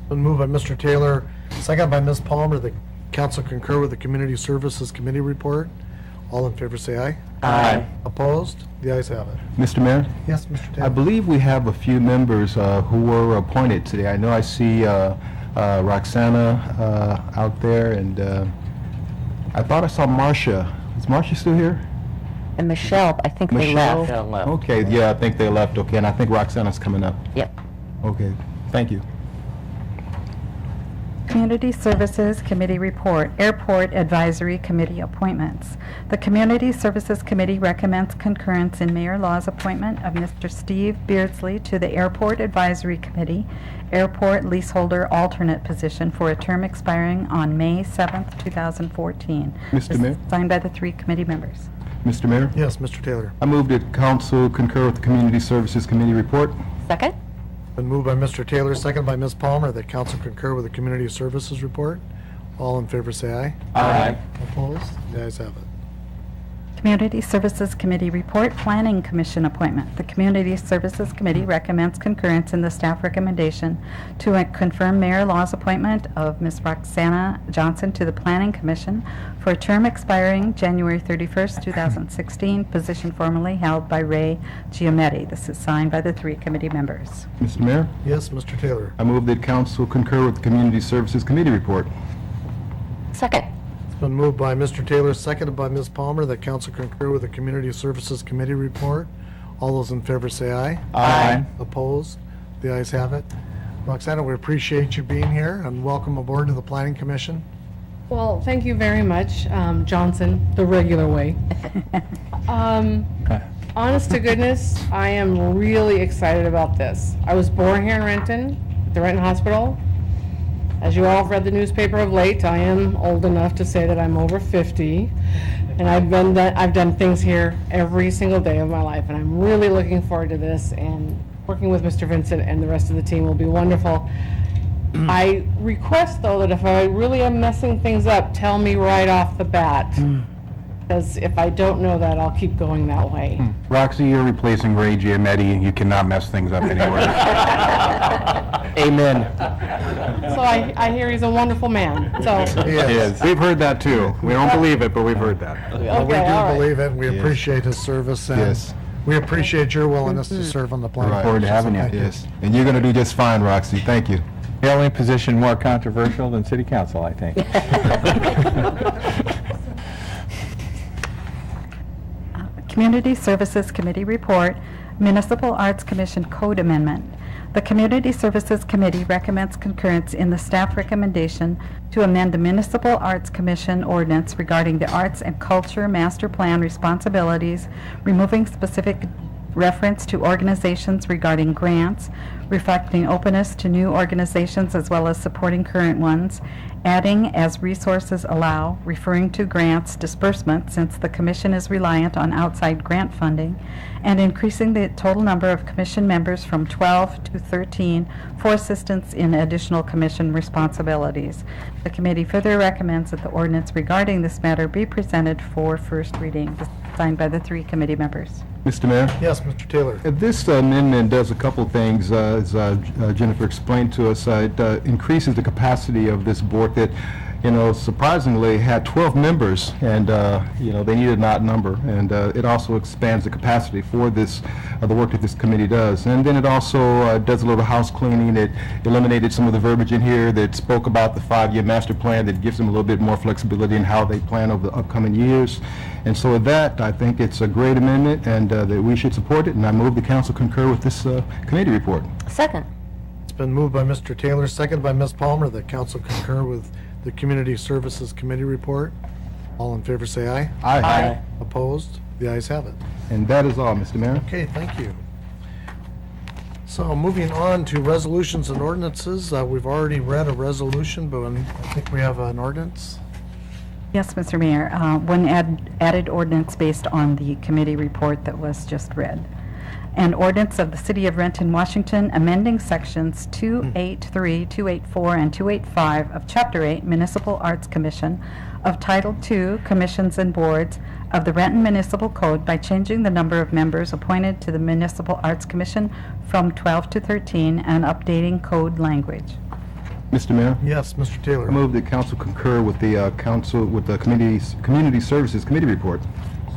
Been moved by Mr. Taylor, seconded by Ms. Palmer, that council concur with the Community Services Committee report. All in favor, say aye. Aye. Opposed? The ayes have it. Mr. Mayor, Yes, Mr. I Taylor. believe we have a few members who were appointed today. I know I see Roxana out there, and I thought I saw Marcia. Is Marcia still here? And Michelle, I think they left. Okay, yeah, I think they left. Okay, and I think Roxana's coming up. Yep. Okay, thank you. Community Services Committee report, Airport Advisory Committee appointments. The Community Services Committee recommends concurrence in Mayor Law's appointment of Mr. Steve Beardsley to the Airport Advisory Committee, Airport Leaseholder Alternate position for a term expiring on May 7th, 2014. Mr. This is Mayor? signed by the three committee members. Mr. Mayor, Yes, Mr. Taylor. I move that council concur with the Community Services Committee report. Second? Been moved by Mr. Taylor, seconded by Ms. Palmer, that council concur with the Community Services report. All in favor, say aye. Aye. Opposed? The ayes have it. Community Services Committee report, Planning Commission appointment. The Community Services Committee recommends concurrence in the staff recommendation to confirm Mayor Law's appointment of Ms. Roxana Johnson to the Planning Commission for a term expiring January 31st, 2016, position formerly held by Ray Giametti. This is signed by the three committee members. Mr. Mayor, Yes, Mr. Taylor. I move that council concur with the Community Services Committee report. Second? It's been moved by Mr. Taylor, seconded by Ms. Palmer, that council concur with the Community Services Committee report. All those in favor say aye. Aye. Opposed? The ayes have it. Roxana, we appreciate you being here, and welcome aboard to the Planning Commission. Well, thank you very much, Johnson, the regular way. Honest to goodness, I am really excited about this. I was born here in Renton, at the Renton Hospital. As you all have read the newspaper of late, I am old enough to say that I'm over 50, and I've done things here every single day of my life, and I'm really looking forward to this. And working with Mr. Vincent and the rest of the team will be wonderful. I request, though, that if I really am messing things up, tell me right off the bat. Because if I don't know that, I'll keep going that way. Roxy, you're replacing Ray Giametti. You cannot mess things up anywhere. Amen. So I hear he's a wonderful man, so. He is. We've heard that too. We don't believe it, but we've heard that. Well, we Okay, all do right. believe it, and we appreciate his service, and Yes. we appreciate your willingness to serve on the planning Right. board. Forward to having you. Thank Yes, and you're going to do just fine, Roxy. Thank you. The only position more controversial than city council, I think. Community Services Committee Report, Municipal Arts Commission Code Amendment. The Community Services Committee recommends concurrence in the staff recommendation to amend the Municipal Arts Commission ordinance regarding the arts and culture master plan responsibilities, removing specific reference to organizations regarding grants, reflecting openness to new organizations as well as supporting current ones, adding as resources allow, referring to grants disbursement since the commission is reliant on outside grant funding, and increasing the total number of commission members from 12 to 13 for assistance in additional commission responsibilities. The committee further recommends that the ordinance regarding this matter be presented for first reading, signed by the 3 committee members. Mr. Mayor? Yes, Mr. Taylor. This amendment does a couple things, as Jennifer explained to us. It increases the capacity of this board that, surprisingly had 12 members, and, they needed an odd number. And it also expands the capacity for this, the work that this committee does. And then it also does a little house cleaning. It eliminated some of the verbiage in here that spoke about the 5-year master plan that gives them a little bit more flexibility in how they plan over the upcoming years. And so with that, I think it's a great amendment and that we should support it, and I move the council concur with this committee report. Second. It's been moved by Mr. Taylor, seconded by Ms. Palmer, that council concur with the Community Services Committee report. All in favor say aye. Aye. Opposed? The ayes have it. And that is all, Mr. Mayor. Okay, thank you. So moving on to resolutions and ordinances, we've already read a resolution, but I think we have an ordinance. Yes, Mr. Mayor, one added ordinance based on the committee report that was just read. An ordinance of the City of Renton, Washington, amending sections 283, 284, and 285 of Chapter 8 Municipal Arts Commission of Title II Commissions and Boards of the Renton Municipal Code by changing the number of members appointed to the Municipal Arts Commission from 12 to 13 and updating code language. Mr. Mayor? Yes, Mr. Taylor. I move that council concur with the Community Services Committee report.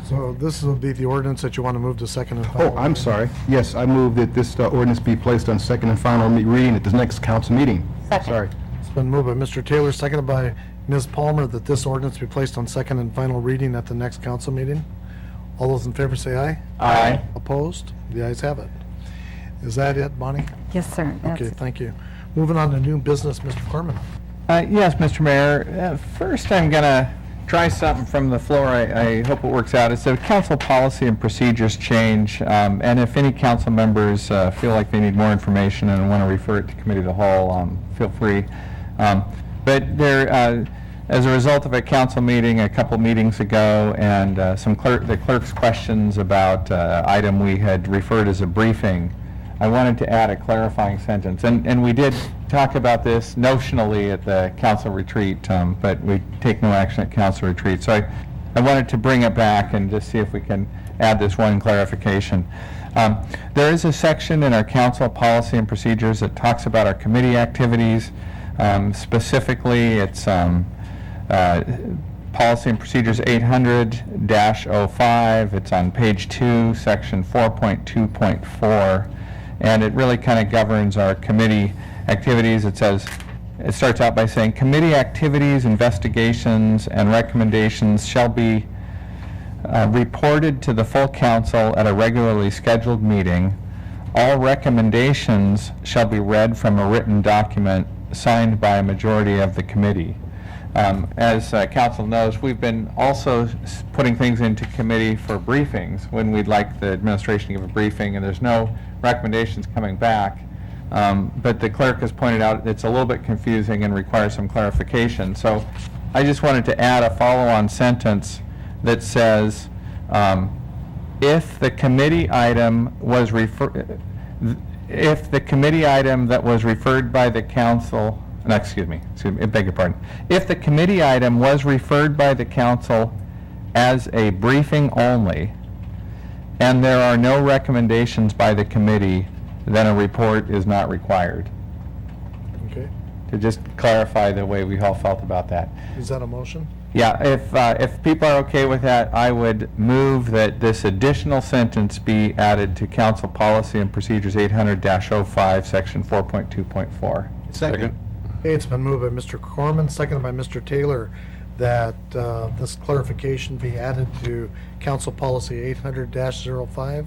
So this will be the ordinance that you want to move to second and final. Oh, I'm sorry. Yes, I move that this ordinance be placed on second and final reading at the next council meeting. Second. Sorry. It's been moved by Mr. Taylor, seconded by Ms. Palmer, that this ordinance be placed on second and final reading at the next council meeting. All those in favor say aye. Aye. Opposed? The ayes have it. Is that it, Bonnie? Yes, sir. Okay, thank you. Moving on to new business, Mr. Corman. Yes, Mr. Mayor. First, I'm going to try something from the floor. I hope it works out. It's a council policy and procedures change, and if any council members feel like they need more information and want to refer it to committee of the whole, feel free. But there, as a result of a council meeting a couple meetings ago and the clerk's questions about item we had referred as a briefing, I wanted to add a clarifying sentence. And we did talk about this notionally at the council retreat, but we take no action at council retreat. So I wanted to bring it back and just see if we can add this one clarification. There is a section in our council policy and procedures that talks about our committee activities. Specifically, it's Policy and Procedures 800-05. It's on page 2, section 4.2.4. And it really kind of governs our committee activities. It starts out by saying, committee activities, investigations, and recommendations shall be reported to the full council at a regularly scheduled meeting. All recommendations shall be read from a written document signed by a majority of the committee. As council knows, we've been also putting things into committee for briefings when we'd like the administration to give a briefing, and there's no recommendations coming back. But the clerk has pointed out it's a little bit confusing and requires some clarification. So I just wanted to add a follow-on sentence that says, if the committee item was if the committee item that was referred by the council, no, excuse me, beg your pardon. If the committee item was referred by the council as a briefing only, and there are no recommendations by the committee, then a report is not required. Okay. To just clarify the way we all felt about that. Is that a motion? Yeah, if people are okay with that, I would move that this additional sentence be added to Council Policy and Procedures 800-05, Section 4.2.4. Second. Okay, it's been moved by Mr. Corman, seconded by Mr. Taylor, that this clarification be added to Council Policy 800-05.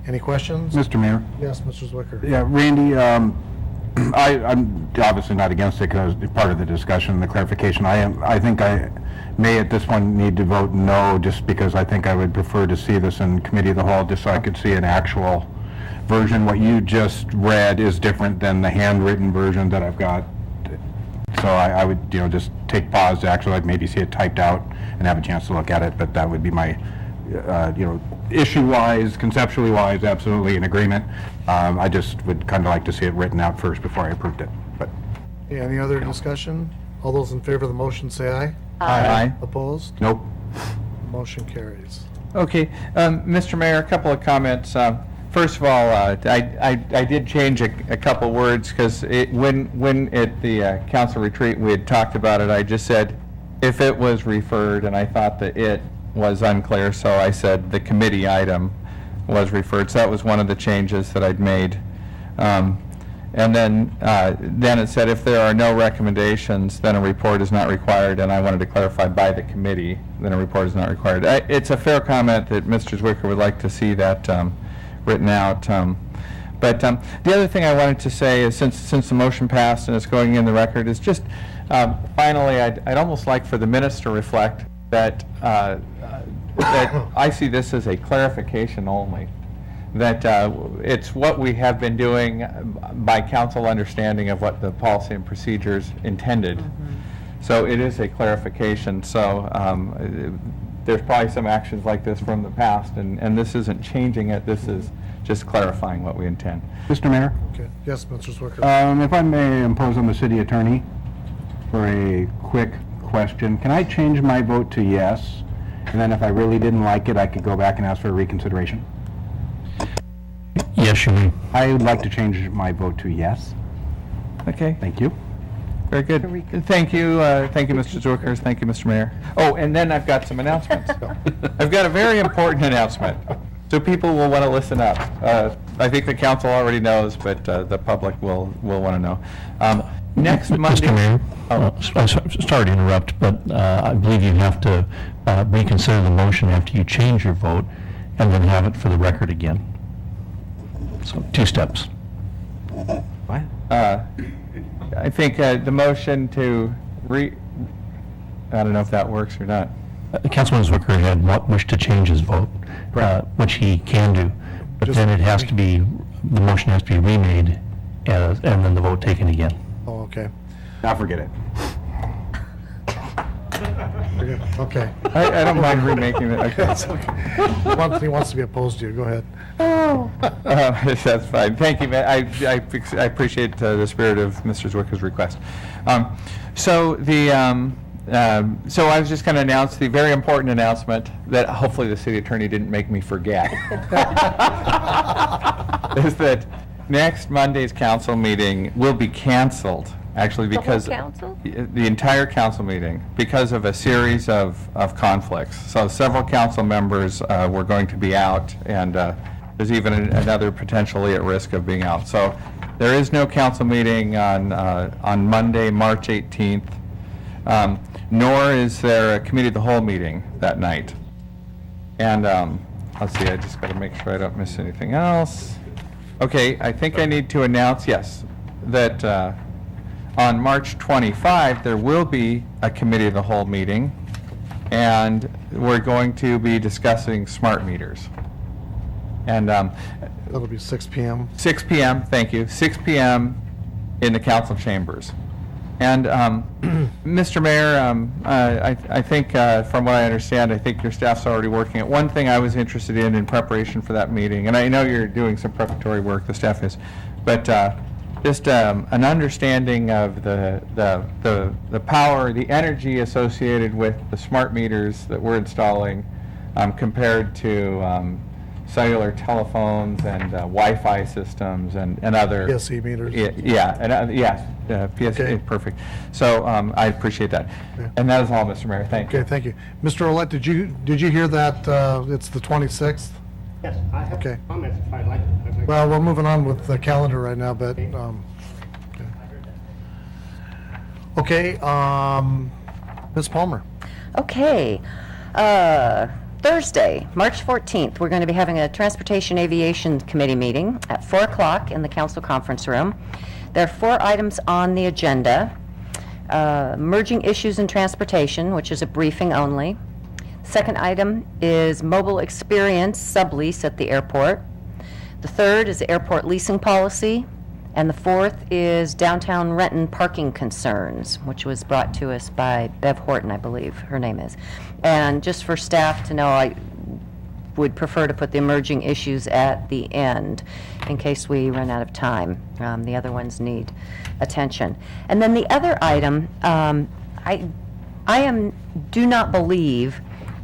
Any questions? Mr. Mayor? Yes, Mr. Zwicker. Yeah, Randy, I'm obviously not against it because it's part of the discussion and the clarification. I think I may at this point need to vote no, just because I think I would prefer to see this in committee of the whole, just so I could see an actual version. What you just read is different than the handwritten version that I've got. So I would, just take pause to actually maybe see it typed out and have a chance to look at it, but that would be my, issue-wise, conceptually-wise, absolutely in agreement. I just would kind of like to see it written out first before I approved it, but. Okay, any other discussion? All those in favor of the motion say aye. Aye. Opposed? Nope. Motion carries. Okay, Mr. Mayor, a couple of comments. First of all, I did change a couple words because when at the council retreat we had talked about it, I just said if it was referred, and I thought that it was unclear, so I said the committee item was referred. So that was one of the changes that I'd made. And then it said if there are no recommendations, then a report is not required, and I wanted to clarify by the committee, then a report is not required. It's a fair comment that Mr. Zwicker would like to see that written out. But the other thing I wanted to say is since the motion passed and it's going in the record is just finally I'd almost like for the minutes to reflect that that I see this as a clarification only. That it's what we have been doing by council understanding of what the policy and procedures intended. So it is a clarification. So there's probably some actions like this from the past, and this isn't changing it. This is just clarifying what we intend. Mr. Mayor? Okay. Yes, Mr. Zwicker. If I may impose on the city attorney for a quick question, can I change my vote to yes? And then if I really didn't like it, I could go back and ask for a reconsideration? Yes, you may. I would like to change my vote to yes. Okay. Thank you. Very good. Thank you, Mr. Zwicker. Thank you, Mr. Mayor. Oh, and then I've got some announcements. I've got a very important announcement, so people will want to listen up. I think the council already knows, but the public will want to know. Next Monday. Mr. Mayor, sorry to interrupt, but I believe you have to reconsider the motion after you change your vote, and then have it for the record again. So 2 steps. What? I think the motion to I don't know if that works or not. Councilman Zwicker had wished to change his vote, which he can do, but then it has to be, the motion has to be remade, and then the vote taken again. Oh, okay. Now forget it. Okay. I don't mind remaking it. Okay. That's okay. He wants to be opposed to you. Go ahead. That's fine. Thank you, man. I appreciate the spirit of Mr. Zwicker's request. So I was just going to announce the very important announcement that hopefully the city attorney didn't make me forget. Is that next Monday's council meeting will be canceled, actually, because the entire council meeting, because of a series of conflicts. So several council members were going to be out, and there's even another potentially at risk of being out. So there is no council meeting on Monday, March 18th, nor is there a committee of the whole meeting that night. And let's see, I just got to make sure I don't miss anything else. Okay, I think I need to announce, yes, that on March 25, there will be a committee of the whole meeting, and we're going to be discussing smart meters. And that'll be 6 p.m. 6 p.m., thank you, 6 p.m. in the council chambers. And Mr. Mayor, I think, from what I understand, I think your staff's already working at one thing I was interested in preparation for that meeting, and I know you're doing some preparatory work, the staff is, but just an understanding of the power, the energy associated with the smart meters that we're installing compared to cellular telephones and Wi-Fi systems and other. PSE meters. Yeah, and yes, PSE, Okay. perfect. So I appreciate that. Yeah. And that is all, Mr. Mayor. Thank you. Okay, thank you. Mr. Olet, did you hear that it's the 26th? Yes, I have Okay. comments if I'd like. Well, we're moving on with the calendar right now, but, okay, Ms. Palmer. Okay. Thursday, March 14th, we're going to be having a Transportation Aviation Committee meeting at 4 o'clock in the council conference room. There are 4 items on the agenda. Merging issues in transportation, which is a briefing only. Second item is mobile experience sublease at the airport. The third is airport leasing policy. And the fourth is downtown Renton parking concerns, which was brought to us by Bev Horton, I believe her name is. And just for staff to know, I would prefer to put the emerging issues at the end in case we run out of time. The other ones need attention. And then the other item, I do not believe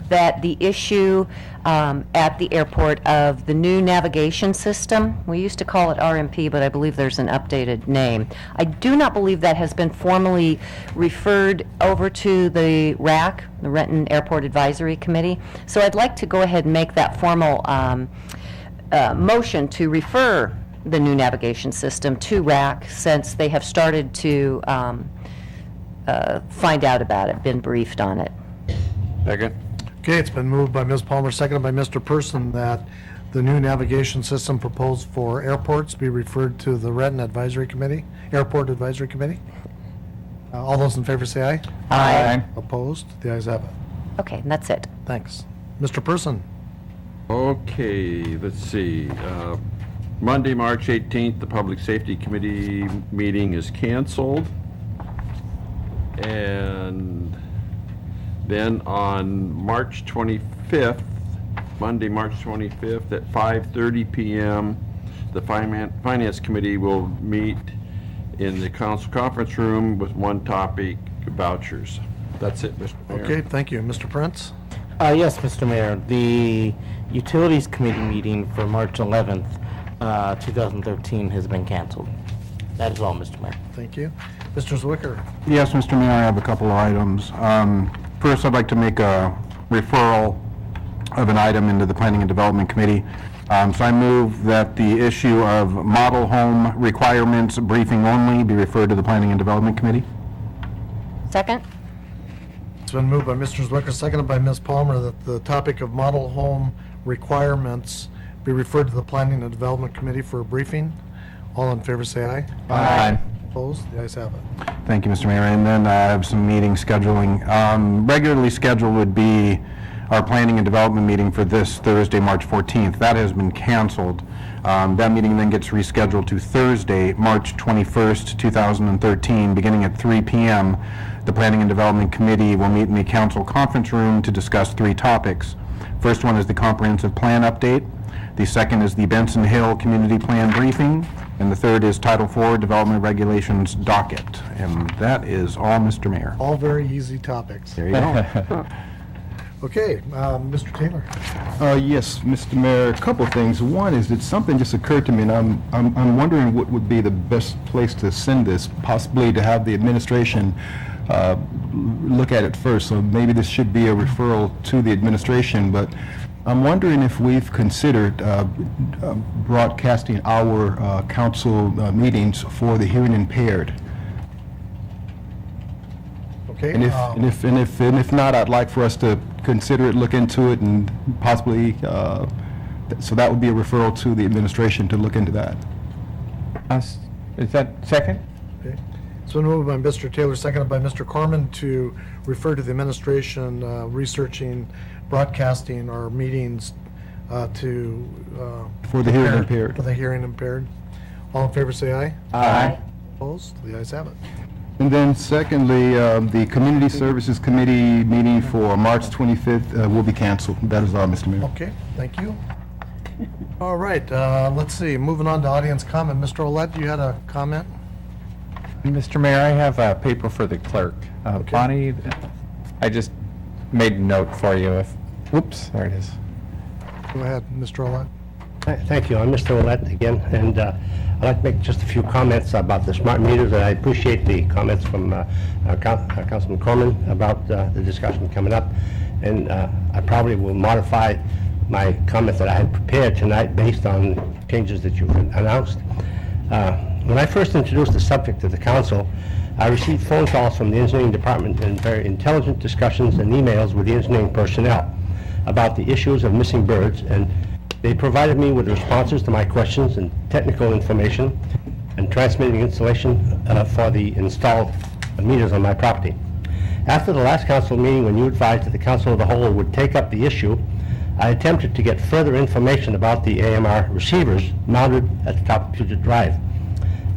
that the issue at the airport of the new navigation system, we used to call it RMP, but I believe there's an updated name. I do not believe that has been formally referred over to the RAC, the Renton Airport Advisory Committee. So I'd like to go ahead and make that formal motion to refer the new navigation system to RAC, since they have started to find out about it, been briefed on it. Second. Okay, it's been moved by Ms. Palmer, seconded by Mr. Person, that the new navigation system proposed for airports be referred to the Renton Advisory Committee, Airport Advisory Committee. All those in favor say aye. Aye. Opposed? The ayes have it. Okay, and that's it. Thanks. Mr. Person. Okay, let's see. Monday, March 18th, the Public Safety Committee meeting is canceled. And then on March 25th, Monday, March 25th at 5:30 PM, the Finance Committee will meet in the council conference room with one topic, vouchers. That's it, Mr. Mayor. Okay, thank you. Mr. Prince? Yes, Mr. Mayor. The Utilities Committee meeting for March 11th, 2013 has been canceled. That is all, Mr. Mayor. Thank you. Mr. Zwicker? Yes, Mr. Mayor, I have a couple of items. First, I'd like to make a referral of an item into the Planning and Development Committee. So I move that the issue of model home requirements briefing only be referred to the Planning and Development Committee. Second? It's been moved by Mr. Zwicker, seconded by Ms. Palmer, that the topic of model home requirements be referred to the Planning and Development Committee for a briefing. All in favor say aye. Aye. Opposed? The ayes have it. Thank you, Mr. Mayor. And then I have some meeting scheduling. Regularly scheduled would be our Planning and Development meeting for this Thursday, March 14th. That has been canceled. That meeting then gets rescheduled to Thursday, March 21st, 2013, beginning at 3 p.m. The Planning and Development Committee will meet in the council conference room to discuss 3 topics. First one is the comprehensive plan update. The second is the Benson Hill Community Plan briefing. And the third is Title IV Development Regulations docket. And that is all, Mr. Mayor. All very easy topics. There you go. Okay, Mr. Taylor. Yes, Mr. Mayor, a couple of things. One is that something just occurred to me, and I'm wondering what would be the best place to send this, possibly to have the administration look at it first. So maybe this should be a referral to the administration, but I'm wondering if we've considered broadcasting our council meetings for the hearing impaired. Okay. And if not, I'd like for us to consider it, look into it, and possibly, so that would be a referral to the administration to look into that. Is that second? Okay. It's been moved by Mr. Taylor, seconded by Mr. Corman, to refer to the administration researching broadcasting our meetings For the hearing impaired. For the hearing impaired. All in favor say aye. Aye. Opposed? The ayes have it. And then secondly, the Community Services Committee meeting for March 25th will be canceled. That is all, Mr. Mayor. Okay, thank you. All right, let's see, moving on to audience comment. Mr. Olet, you had a comment? Mr. Mayor, I have a paper for the clerk. Bonnie, I just made a note for you if, whoops, there it is. Go ahead, Mr. Olet. Thank you. I'm Mr. Ouellette again, and I'd like to make just a few comments about the smart meters, and I appreciate the comments from Councilman Corman about the discussion coming up, and I probably will modify my comment that I had prepared tonight based on changes that you've announced. When I first introduced the subject to the council, I received phone calls from the engineering department and very intelligent discussions and emails with the engineering personnel about the issues of missing birds, and they provided me with responses to my questions and technical information and transmitting installation for the installed meters on my property. After the last council meeting, when you advised that the council of the whole would take up the issue, I attempted to get further information about the AMR receivers mounted at the top of Puget Drive.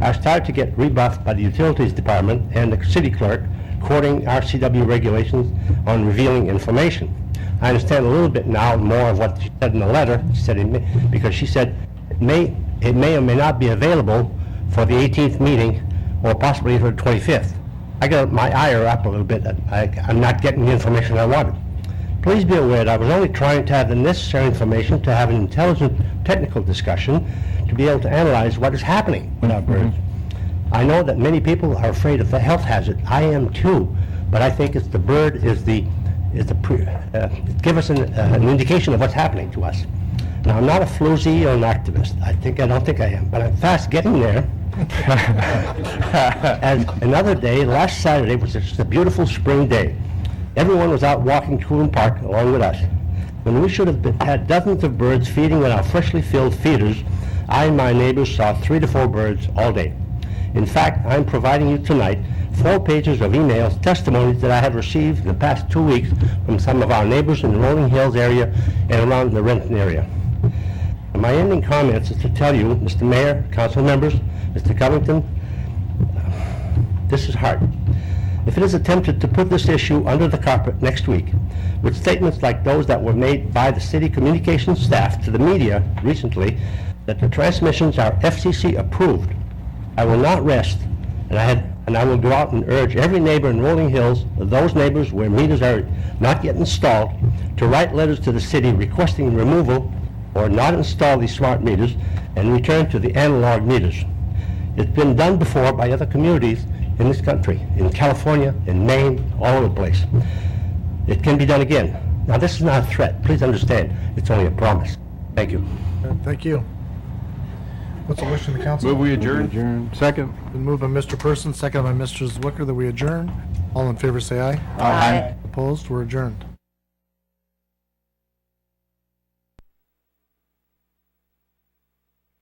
I started to get rebuffed by the Utilities Department and the city clerk quoting RCW regulations on revealing information. I understand a little bit now more of what she said in the letter. She said because she said it may or may not be available for the 18th meeting or possibly for the 25th. I got my ire up a little bit. I'm not getting the information I wanted. Please be aware that I was only trying to have the necessary information to have an intelligent technical discussion to be able to analyze what is happening with our birds. I know that many people are afraid of the health hazard. I am too, but I think it's the bird give us an indication of what's happening to us. Now, I'm not a floozy or an activist. I don't think I am, but I'm fast getting there. And another day, last Saturday, was just a beautiful spring day. Everyone was out walking Coolin Park along with us. When we should have had dozens of birds feeding on our freshly filled feeders, I and my neighbors saw 3 to 4 birds all day. In fact, I'm providing you tonight 4 pages of emails, testimonies that I have received in the past 2 weeks from some of our neighbors in the Rolling Hills area and around the Renton area. And my ending comments is to tell you, Mr. Mayor, council members, Mr. Covington, this is hard. If it is attempted to put this issue under the carpet next week, with statements like those that were made by the city communications staff to the media recently, that the transmissions are FCC approved, I will not rest, and I will go out and urge every neighbor in Rolling Hills, those neighbors where meters are not yet installed, to write letters to the city requesting removal or not install these smart meters and return to the analog meters. It's been done before by other communities in this country, in California, in Maine, all over the place. It can be done again. Now, this is not a threat. Please understand, it's only a promise. Thank you. Thank you. What's the wish of the council? Move we adjourn. Second. Been moved by Mr. Person, second by Mr. Zwicker that we adjourn. All in favor say aye. Aye. Opposed? We're adjourned.